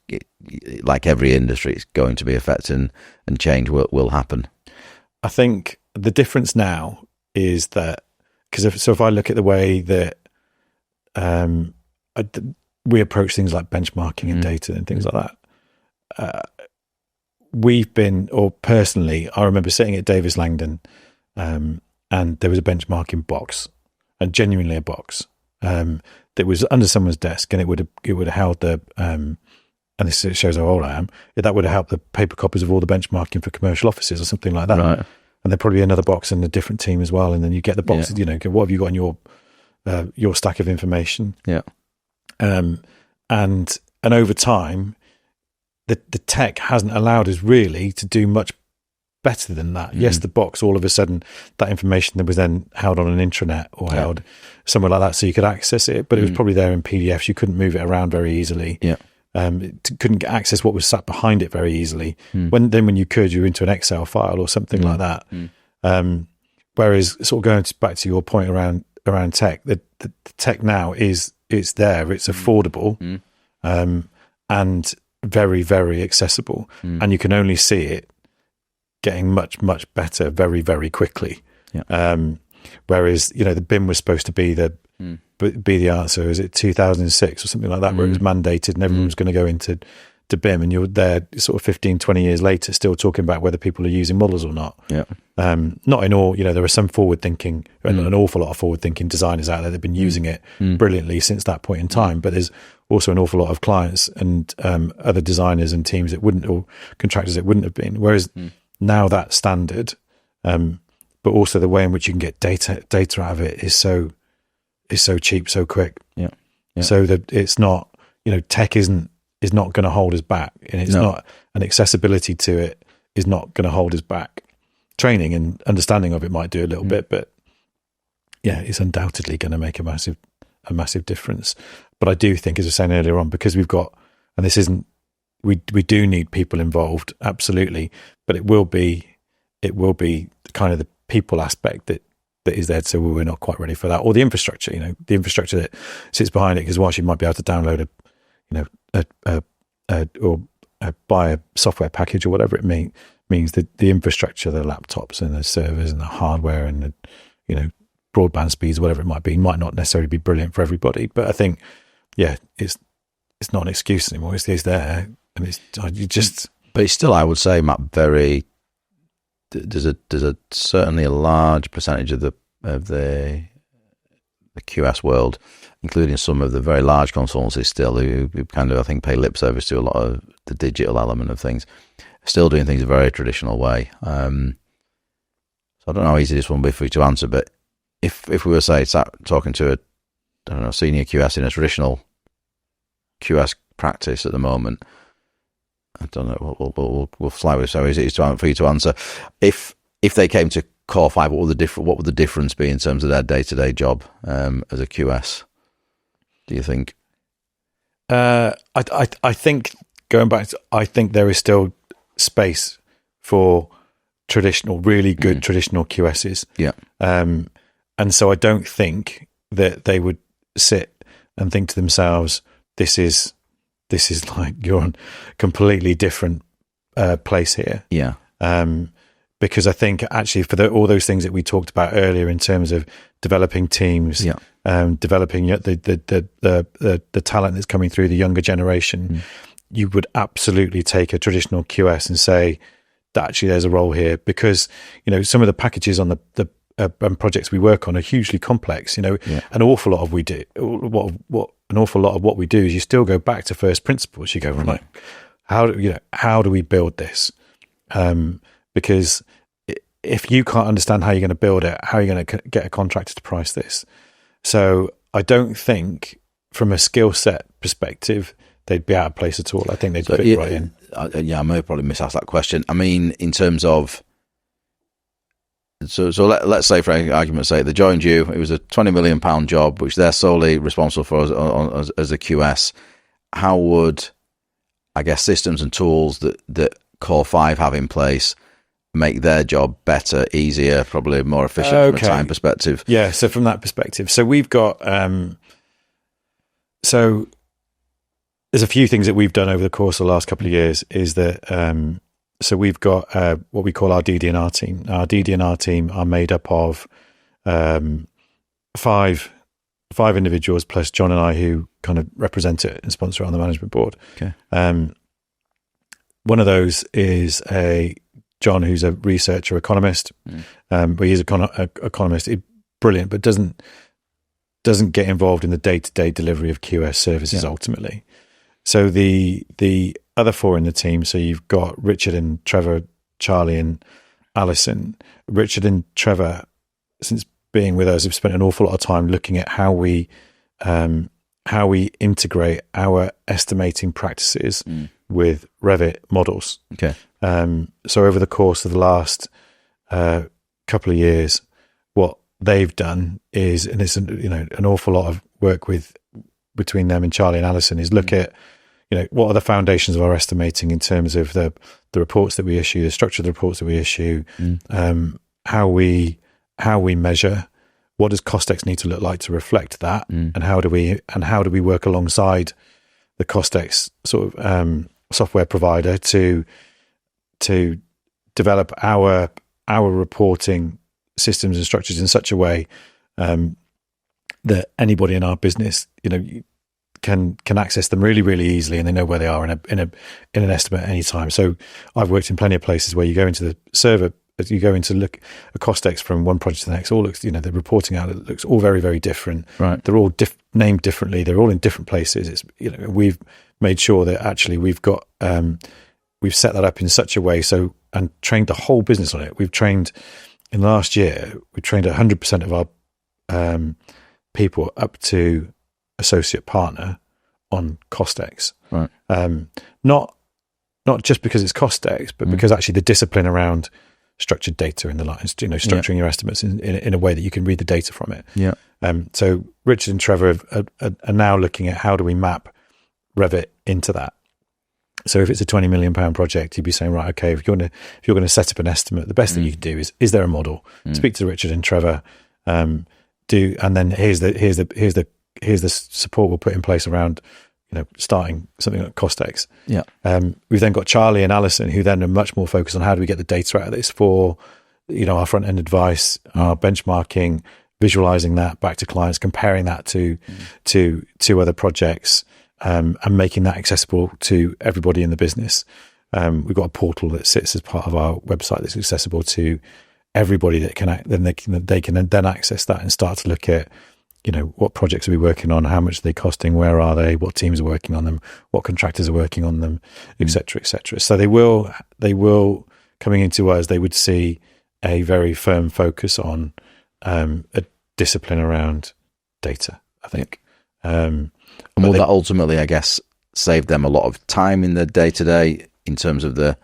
like every industry, it's going to be affected, and change will happen. I think the difference now is that, if I look at the way that we approach things like benchmarking and data and things like that, we've been, or personally, I remember sitting at Davis Langdon, and there was a benchmarking box, and genuinely a box that was under someone's desk, and it would have held the and this shows how old I am. That would have helped the paper copies of all the benchmarking for commercial offices or something like that. Right. And there'd probably be another box in a different team as well, and then you get the boxes. What have you got in your stack of information? Yeah. And over time, the tech hasn't allowed us really to do much better than that. Yes, the box, all of a sudden, that information that was then held on an intranet or held somewhere like that, so you could access it, but it was probably there in PDFs. You couldn't move it around very easily. Yeah. Couldn't access what was sat behind it very easily. When you could, you were into an Excel file or something like that. Whereas, sort of going back to your point around tech, the tech now is there. It's affordable and very, very accessible, and you can only see it getting much, much better very, very quickly. Yeah. Whereas, the BIM was supposed to be the answer. Is it 2006 or something like that, where it was mandated and everyone was going to go into BIM, and you're there sort of 15, 20 years later still talking about whether people are using models or not. Yeah. Not in all, there are some forward thinking, and an awful lot of forward thinking designers out there that have been using it brilliantly since that point in time. But there's also an awful lot of clients and other designers and teams that wouldn't, or contractors that wouldn't have been. Whereas now that's standard, but also the way in which you can get data out of it is so cheap, so quick. Yeah. So that it's not, tech is not going to hold us back, and it's not, an accessibility to it is not going to hold us back. Training and understanding of it might do a little bit, but it's undoubtedly going to make a massive difference. But I do think, as I was saying earlier on, because we've got, and this isn't, we do need people involved, absolutely, but it will be kind of the people aspect that is there. So we're not quite ready for that, or the infrastructure, the infrastructure that sits behind it. Because whilst you might be able to download or buy a software package or whatever it means, that the infrastructure, the laptops and the servers and the hardware and the broadband speeds, whatever it might be, might not necessarily be brilliant for everybody. But I think it's not an excuse anymore. It's there, and But it's still, I would say, Matt, there's a certainly a large percentage of the QS world, including some of the very large consultancies still, who kind of, I think, pay lip service to a lot of the digital element of things, still doing things a very traditional way. So I don't know how easy this one will be for you to answer, but if we were, say, talking to a senior QS in a traditional QS practice at the moment, I don't know, we'll fly with so easy for you to answer. If they came to Core 5, what would the difference be in terms of their day-to-day job as a QS, do you think? I think going back to, I think there is still space for really good traditional QSs. Yeah. And so I don't think that they would sit and think to themselves, this is like, you're on a completely different place here. Yeah. Because I think actually for all those things that we talked about earlier in terms of developing teams, developing the talent that's coming through the younger generation, you would absolutely take a traditional QS and say that actually there's a role here, because some of the packages on the projects we work on are hugely complex. An awful lot of an awful lot of what we do is you still go back to first principles. You go, right, how do we build this? Because if you can't understand how you're going to build it, how are you going to get a contractor to price this? So I don't think from a skill set perspective, they'd be out of place at all. I think they'd fit right in. I may probably misask that question. I mean, in terms of, so let's say for argument's sake, they joined you, it was a £20 million job, which they're solely responsible for as a QS. How would, I guess, systems and tools that Core 5 have in place make their job better, easier, probably more efficient from a time perspective? Yeah, so from that perspective. So we've got, so there's a few things that we've done over the course of the last couple of years is that, so we've got what we call our DD&R team. Our DD&R team are made up of five individuals plus John and I, who kind of represent it and sponsor it on the management board. Okay. One of those is John, who's a researcher economist, but he's an economist. He's brilliant, but doesn't get involved in the day-to-day delivery of QS services ultimately. So the other four in the team, so you've got Richard and Trevor, Charlie and Alison. Richard and Trevor, since being with us, have spent an awful lot of time looking at how we integrate our estimating practices with Revit models. Okay. So over the course of the last couple of years, what they've done is, and it's an awful lot of work between them and Charlie and Alison, is look at what are the foundations of our estimating in terms of the reports that we issue, the structure of the reports that we issue, how we measure, what does Costex need to look like to reflect that, and how do we work alongside the Costex sort of software provider to develop our reporting systems and structures in such a way that anybody in our business can access them really, really easily, and they know where they are in an estimate at any time. So I've worked in plenty of places where you go into the server, you go into look a Costex from one project to the next, all looks, the reporting out, it looks all very, very different. Right. They're all named differently. They're all in different places. It's, we've made sure that actually we've got, we've set that up in such a way. So, and trained the whole business on it. We've trained in the last year, we trained 100% of our people up to associate partner on Costex. Right. Not just because it's Costex, but because actually the discipline around structured data in the lines, structuring your estimates in a way that you can read the data from it. Yeah. So Richard and Trevor are now looking at how do we map Revit into that. So if it's a £20 million project, you'd be saying, right, okay, if you're going to set up an estimate, the best thing you can do is there a model? Speak to Richard and Trevor, and then here's the support we'll put in place around, starting something like Costex. Yeah. We've then got Charlie and Alison, who then are much more focused on how do we get the data out of this for, our front end advice, our benchmarking, visualizing that back to clients, comparing that to other projects, and making that accessible to everybody in the business. We've got a portal that sits as part of our website that's accessible to everybody that they can then access that and start to look at, what projects are we working on, how much are they costing, where are they, what teams are working on them, what contractors are working on them, et cetera, et cetera. So they will coming into us, they would see a very firm focus on a discipline around data, I think. And will that ultimately, I guess, save them a lot of time in the day-to-day in terms of the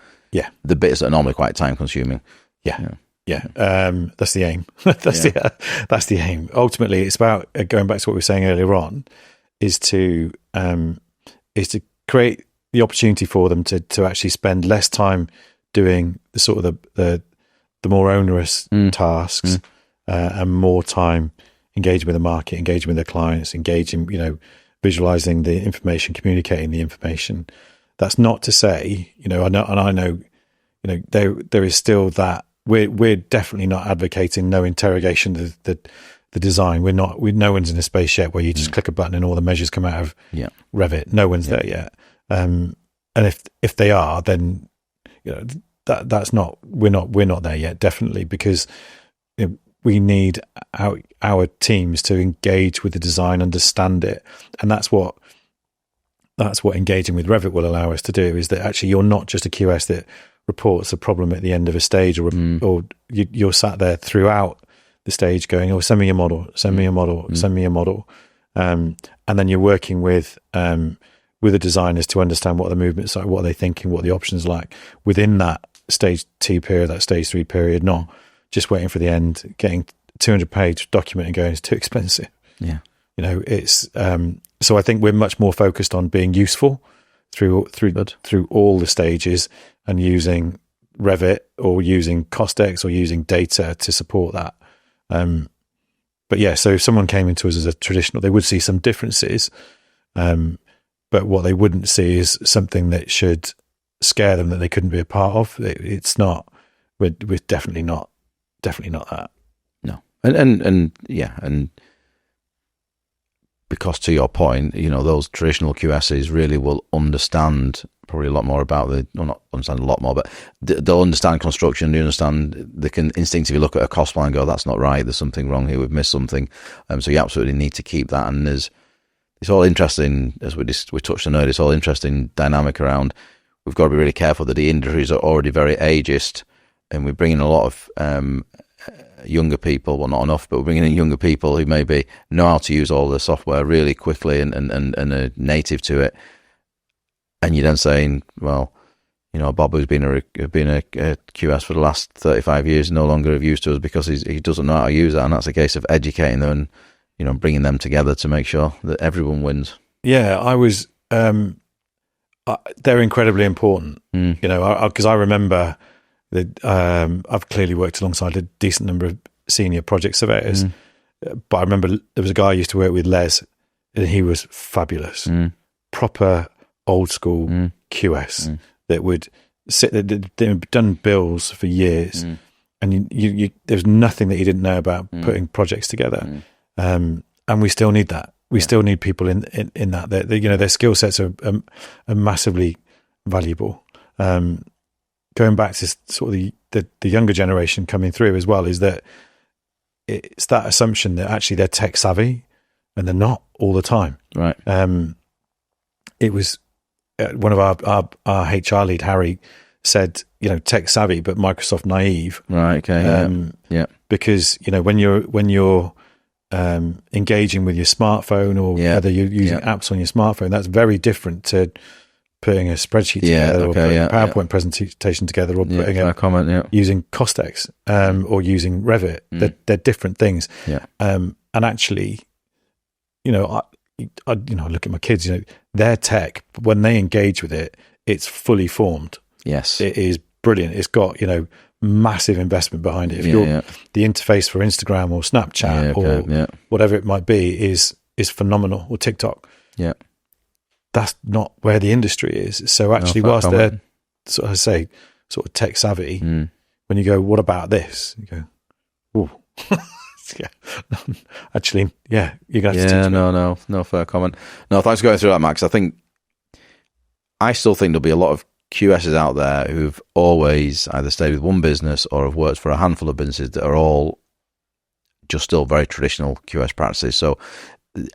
bits that are normally quite time-consuming? Yeah. That's the aim. That's the aim. Ultimately, it's about going back to what we were saying earlier on, is to to create the opportunity for them to actually spend less time doing the sort of the more onerous tasks and more time engaging with the market, engaging with their clients, engaging, visualizing the information, communicating the information. That's not to say, I know, there is still that we're definitely not advocating no interrogation of the design. No one's in a space yet where you just click a button and all the measures come out of Revit. No one's there yet. And if they are, then that's not, we're not there yet, definitely, because we need our teams to engage with the design, understand it, and that's what engaging with Revit will allow us to do. Is that actually you're not just a QS that reports a problem at the end of a stage, or you're sat there throughout the stage going, "Oh, send me a model, send me a model, send me a model," and then you're working with the designers to understand what the movements are, what are they thinking, what the options are like within that stage 2 period, that stage 3 period, not just waiting for the end, getting 200-page document and going, it's too expensive. Yeah. It's so I think we're much more focused on being useful through all the stages and using Revit or using Costex or using data to support that. But yeah, so if someone came into us as a traditional, they would see some differences, but what they wouldn't see is something that should scare them that they couldn't be a part of. It's not. We're definitely not that. No, and because to your point, those traditional QSs really will understand probably a lot more about not understand a lot more, but they'll understand construction. They can instinctively look at a cost plan and go, "That's not right. There's something wrong here. We've missed something." So you absolutely need to keep that. And it's all interesting, as we touched on earlier. It's all interesting dynamic around. We've got to be really careful that the industries are already very ageist, and we're bringing a lot of younger people. Well, not enough, but we're bringing in younger people who maybe know how to use all the software really quickly and are native to it. And you're then saying, well, Bob, who's been a QS for the last 35 years, no longer of use to us because he doesn't know how to use that. And that's a case of educating them and bringing them together to make sure that everyone wins. Yeah, I was. They're incredibly important, because I remember that I've clearly worked alongside a decent number of senior project surveyors, but I remember there was a guy I used to work with, Les, and he was fabulous, proper old school QS that would sit there, they'd done bills for years, and you there was nothing that he didn't know about putting projects together, and we still need that. We still need people in that. Their skill sets are massively valuable. Going back to sort of the younger generation coming through as well, is that it's that assumption that actually they're tech savvy, and they're not all the time. Right. It was one of our HR lead, Harry, said, tech savvy but Microsoft naive. Right. Okay. Yeah. Because when you're engaging with your smartphone, or whether you're using apps on your smartphone, that's very different to putting a spreadsheet together or putting a PowerPoint presentation together, or putting using Costex or using Revit. They're different things. Yeah. And actually, I look at my kids. Their tech, when they engage with it, it's fully formed. Yes, it is brilliant. It's got massive investment behind it. If the interface for Instagram or Snapchat or whatever it might be is phenomenal, or TikTok. Yeah, that's not where the industry is. So actually, whilst they're sort of tech savvy, when you go, "What about this?" You go, "Ooh." Actually, you're gonna have to no, fair comment. No, thanks for going through that, Max. I still think there'll be a lot of QSs out there who've always either stayed with one business or have worked for a handful of businesses that are all just still very traditional QS practices. So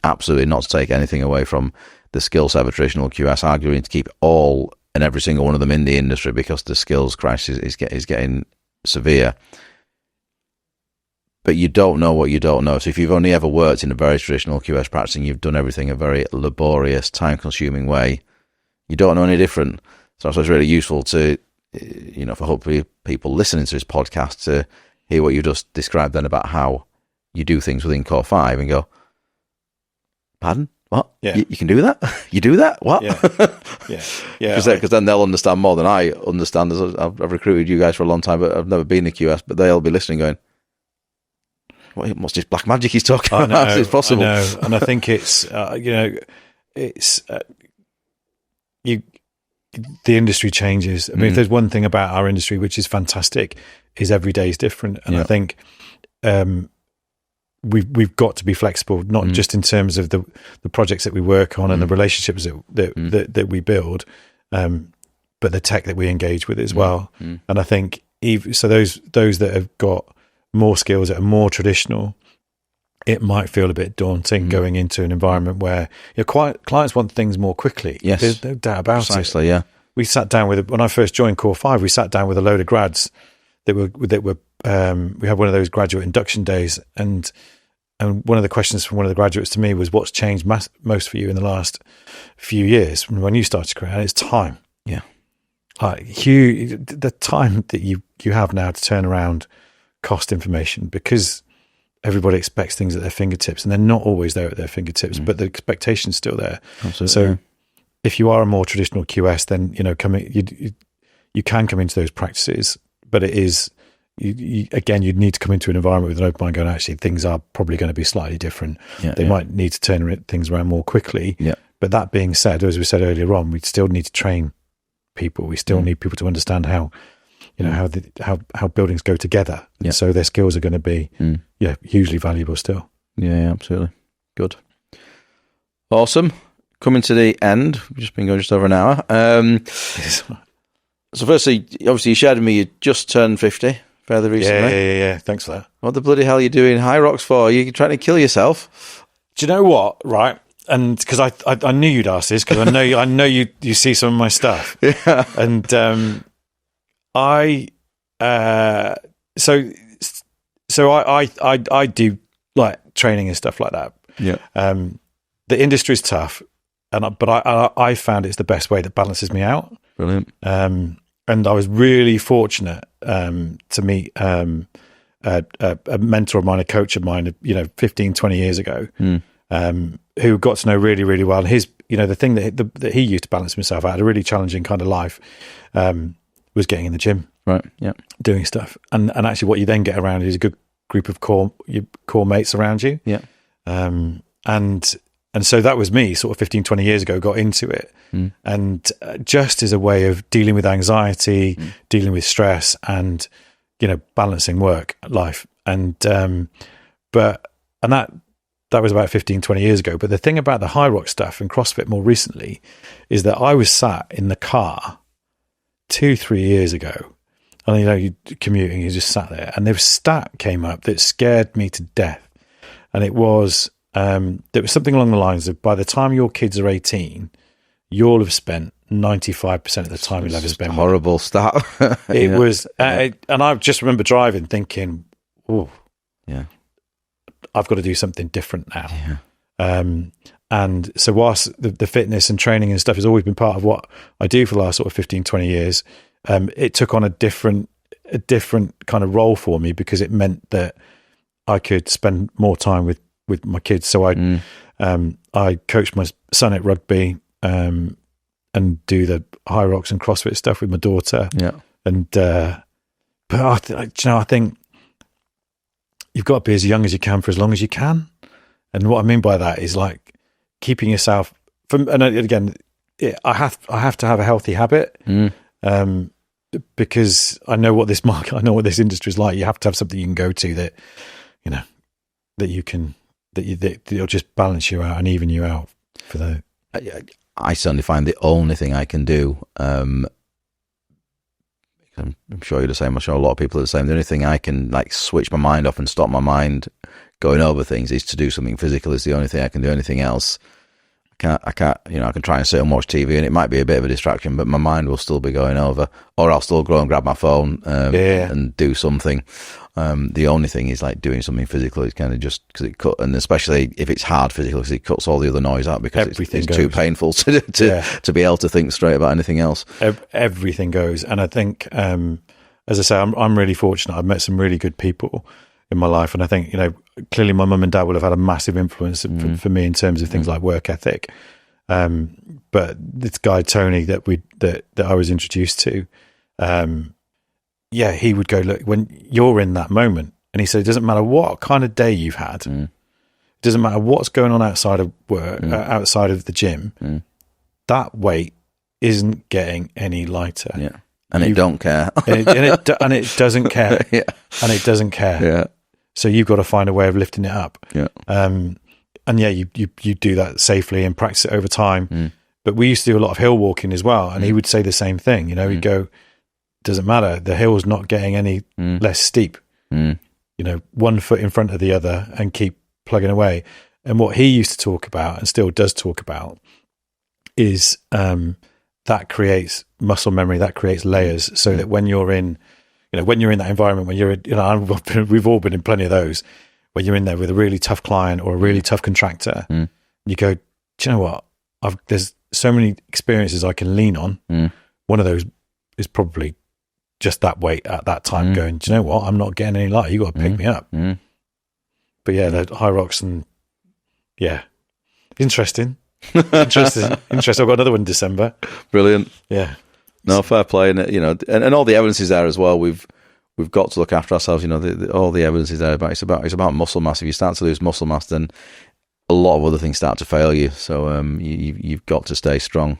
absolutely not to take anything away from the skill set of a traditional QS, arguing to keep all and every single one of them in the industry because the skills crisis is getting severe. But you don't know what you don't know. So if you've only ever worked in a very traditional QS practice and you've done everything a very laborious, time-consuming way, you don't know any different. So it's really useful to, for hopefully people listening to this podcast to hear what you just described then about how you do things within Core 5 and go, pardon? what? Yeah. You can do that? You do that? What? Yeah. Because then they'll understand more than I understand. I've recruited you guys for a long time, but I've never been a QS, but they'll be listening going, what's this black magic he's talking about? How is this possible? I know. And I think it's, the industry changes. I mean, if there's one thing about our industry which is fantastic, is every day is different. And I think we've got to be flexible, not just in terms of the projects that we work on and the relationships that we build, but the tech that we engage with as well. And I think those that have got more skills that are more traditional, it might feel a bit daunting going into an environment where clients want things more quickly. Yes, there's no doubt about it. Precisely, yeah. We sat down when I first joined Core 5, we sat down with a load of grads that were we had one of those graduate induction days, and one of the questions from one of the graduates to me was, what's changed most for you in the last few years from when you started career? And it's time. Yeah. The time that you have now to turn around cost information, because everybody expects things at their fingertips, and they're not always there at their fingertips, but the expectation's still there. Absolutely. So if you are a more traditional QS, then you can come into those practices, but it is again, you'd need to come into an environment with an open mind, going, actually things are probably going to be slightly different. They might need to turn things around more quickly. But that being said, as we said earlier on, we still need to train people. We still need people to understand how how buildings go together. So their skills are going to be hugely valuable still. Yeah, absolutely. Good. Awesome. Coming to the end. We've just been going just over an hour. So firstly, obviously you shared with me you just turned 50 fairly recently. Yeah. Thanks for that. What the bloody hell are you doing high rocks for? Are you trying to kill yourself? Do you know what? Right. And because I knew you'd ask this, because I know you see some of my stuff. Yeah. And I do like training and stuff like that. Yeah. The industry's tough, but I found it's the best way that balances me out. Brilliant. And I was really fortunate to meet a mentor of mine, a coach of mine, 15, 20 years ago, who got to know really, really well. And his, the thing that he used to balance himself out, a really challenging kind of life, was getting in the gym. Right. Yeah. Doing stuff. And actually what you then get around is a good group of core mates around you. Yeah. And so that was me sort of 15, 20 years ago, got into it. And just as a way of dealing with anxiety, dealing with stress, and, balancing work, life. And that was about 15, 20 years ago. But the thing about the high rock stuff and CrossFit more recently is that I was sat in the car 2-3 years ago, and you commuting, you just sat there, and the stat came up that scared me to death. And it was something along the lines of, by the time your kids are 18, you'll have spent 95% of the time you'll ever spend. Horrible stat. It was, and I just remember driving thinking, oh, yeah, I've got to do something different now. Yeah. And so whilst the fitness and training and stuff has always been part of what I do for the last sort of 15, 20 years, it took on a different kind of role for me, because it meant that I could spend more time with my kids. So I coached my son at rugby, and do the high rocks and CrossFit stuff with my daughter. Yeah. And, but I think you've got to be as young as you can for as long as you can. And what I mean by that is like keeping yourself from, and again, I have to have a healthy habit, because I know what this market, I know what this industry is like. You have to have something you can go to that, that'll just balance you out and even you out for the. I certainly find the only thing I can do, I'm sure you're the same, I'm sure a lot of people are the same, the only thing I can like switch my mind off and stop my mind going over things is to do something physical. Is the only thing I can do. Anything else, I can't, I can try and sit and watch TV, and it might be a bit of a distraction, but my mind will still be going over, or I'll still go and grab my phone and do something. The only thing is like doing something physical is kind of just because and especially if it's hard physical, because it cuts all the other noise out, because it's too painful to be able to think straight about anything else. Everything goes. And I think, as I say, I'm really fortunate. I've met some really good people in my life, and I think, clearly my mum and dad will have had a massive influence for me in terms of things like work ethic. But this guy Tony that I was introduced to, he would go, look, when you're in that moment, and he said, it doesn't matter what kind of day you've had, it doesn't matter what's going on outside of work, outside of the gym, that weight isn't getting any lighter. Yeah. And it don't care. and it doesn't care. Yeah. And it doesn't care. Yeah. So you've got to find a way of lifting it up. Yeah. You do that safely and practice it over time. But we used to do a lot of hill walking as well. And he would say the same thing. You know, he'd go, doesn't matter. The hill's not getting any less steep. You know, one foot in front of the other and keep plugging away. And what he used to talk about and still does talk about is that creates muscle memory, that creates layers, so that when you're in, when you're in that environment, when you're, we've all been in plenty of those, where you're in there with a really tough client or a really tough contractor, you go, do you know what? There's so many experiences I can lean on. One of those is probably just that weight at that time going, do you know what? I'm not getting any lighter. You got to pick me up. But yeah, the high rocks and interesting. Interesting. I've got another one in December. Brilliant. Yeah. No, fair play. And, and all the evidence is there as well. We've got to look after ourselves. All the evidence is there it's about muscle mass. If you start to lose muscle mass, then a lot of other things start to fail you. So you've got to stay strong.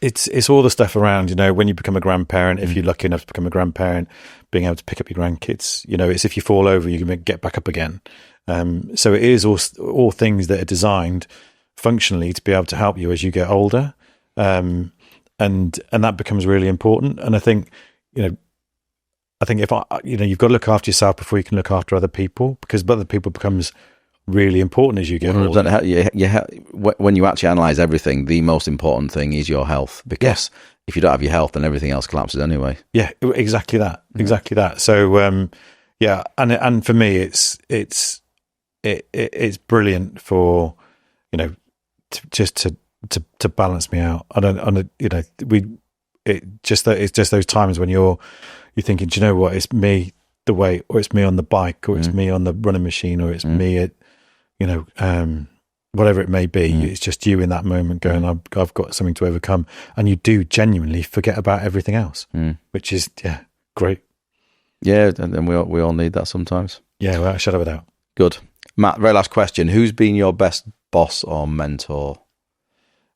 It's all the stuff around, when you become a grandparent, if you're lucky enough to become a grandparent, being able to pick up your grandkids, it's if you fall over, you can get back up again. So it is all things that are designed functionally to be able to help you as you get older. And that becomes really important. And I think, if you've got to look after yourself before you can look after other people, because other people becomes really important as you get older. When you actually analyze everything, the most important thing is your health, because if you don't have your health, then everything else collapses anyway. Yeah, exactly that. Exactly that. So, and for me, it's brilliant for, to balance me out. It's just those times when you're thinking, do you know what? It's me, the weight, or it's me on the bike, or it's me on the running machine, or it's me at, whatever it may be. It's just you in that moment going, I've got something to overcome. And you do genuinely forget about everything else, which is, great. Yeah. And we all need that sometimes. Yeah. Well, shut up without. Good. Matt, very last question. Who's been your best boss or mentor?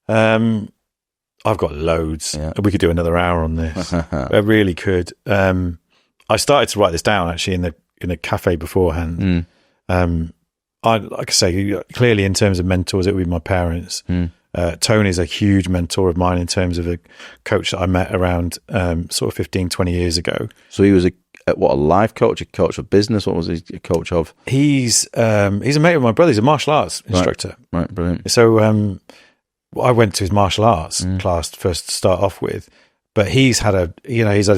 I've got loads. Yeah. We could do another hour on this. I really could. I started to write this down actually in a cafe beforehand. Like I say, clearly in terms of mentors, it would be my parents. Tony's a huge mentor of mine in terms of a coach that I met around sort of 15, 20 years ago. So he was a life coach, a coach of business? What was he a coach of? He's a mate of my brother. He's a martial arts instructor. Right, brilliant. So I went to his martial arts class first to start off with. But he's had a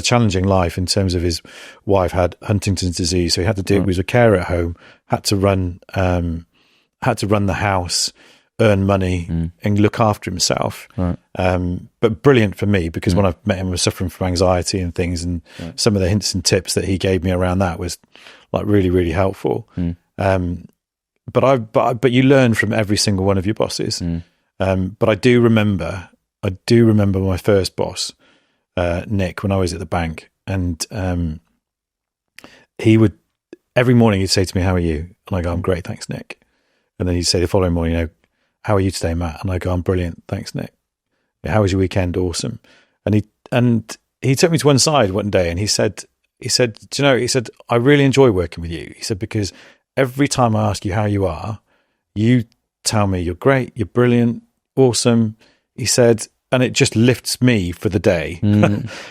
challenging life in terms of his wife had Huntington's disease, so he had to do. He was a carer at home, had to run the house, earn money, and look after himself. Right. But brilliant for me because when I met him, I was suffering from anxiety and things, and some of the hints and tips that he gave me around that was like really, really helpful. But you learn from every single one of your bosses. But I do remember my first boss. Nick, when I was at the bank, and he would every morning he'd say to me, "How are you?" And I go, "I'm great, thanks, Nick." And then he'd say the following morning, "How are you today, Matt?" And I go, "I'm brilliant, thanks, Nick." "How was your weekend?" "Awesome." And he took me to one side one day and he said, "Do you know?" He said, "I really enjoy working with you." He said, "Because every time I ask you how you are, you tell me you're great, you're brilliant, awesome." He said. And it just lifts me for the day.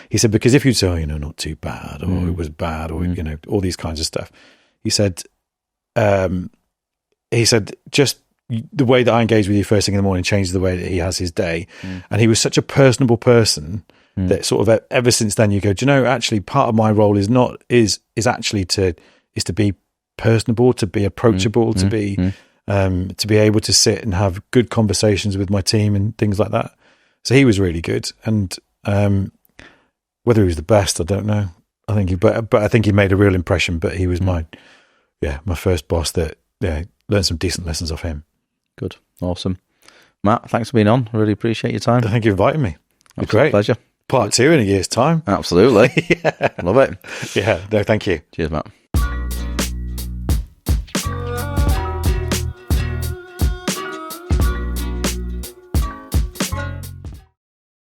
He said, because if you say, not too bad, or it was bad, or, all these kinds of stuff. He said, just the way that I engage with you first thing in the morning changes the way that he has his day. And he was such a personable person that sort of ever since then you go, do you know, actually part of my role is actually to be personable, to be approachable, to be able to sit and have good conversations with my team and things like that. So he was really good, and whether he was the best, I don't know. I think but I think he made a real impression. But he was my first boss that learn some decent lessons off him. Good. Awesome. Matt, thanks for being on. I really appreciate your time. Thank you for inviting me. Absolute Great. pleasure. Part 2 in a year's time. Absolutely. Love it. Yeah, no, thank you. Cheers, Matt.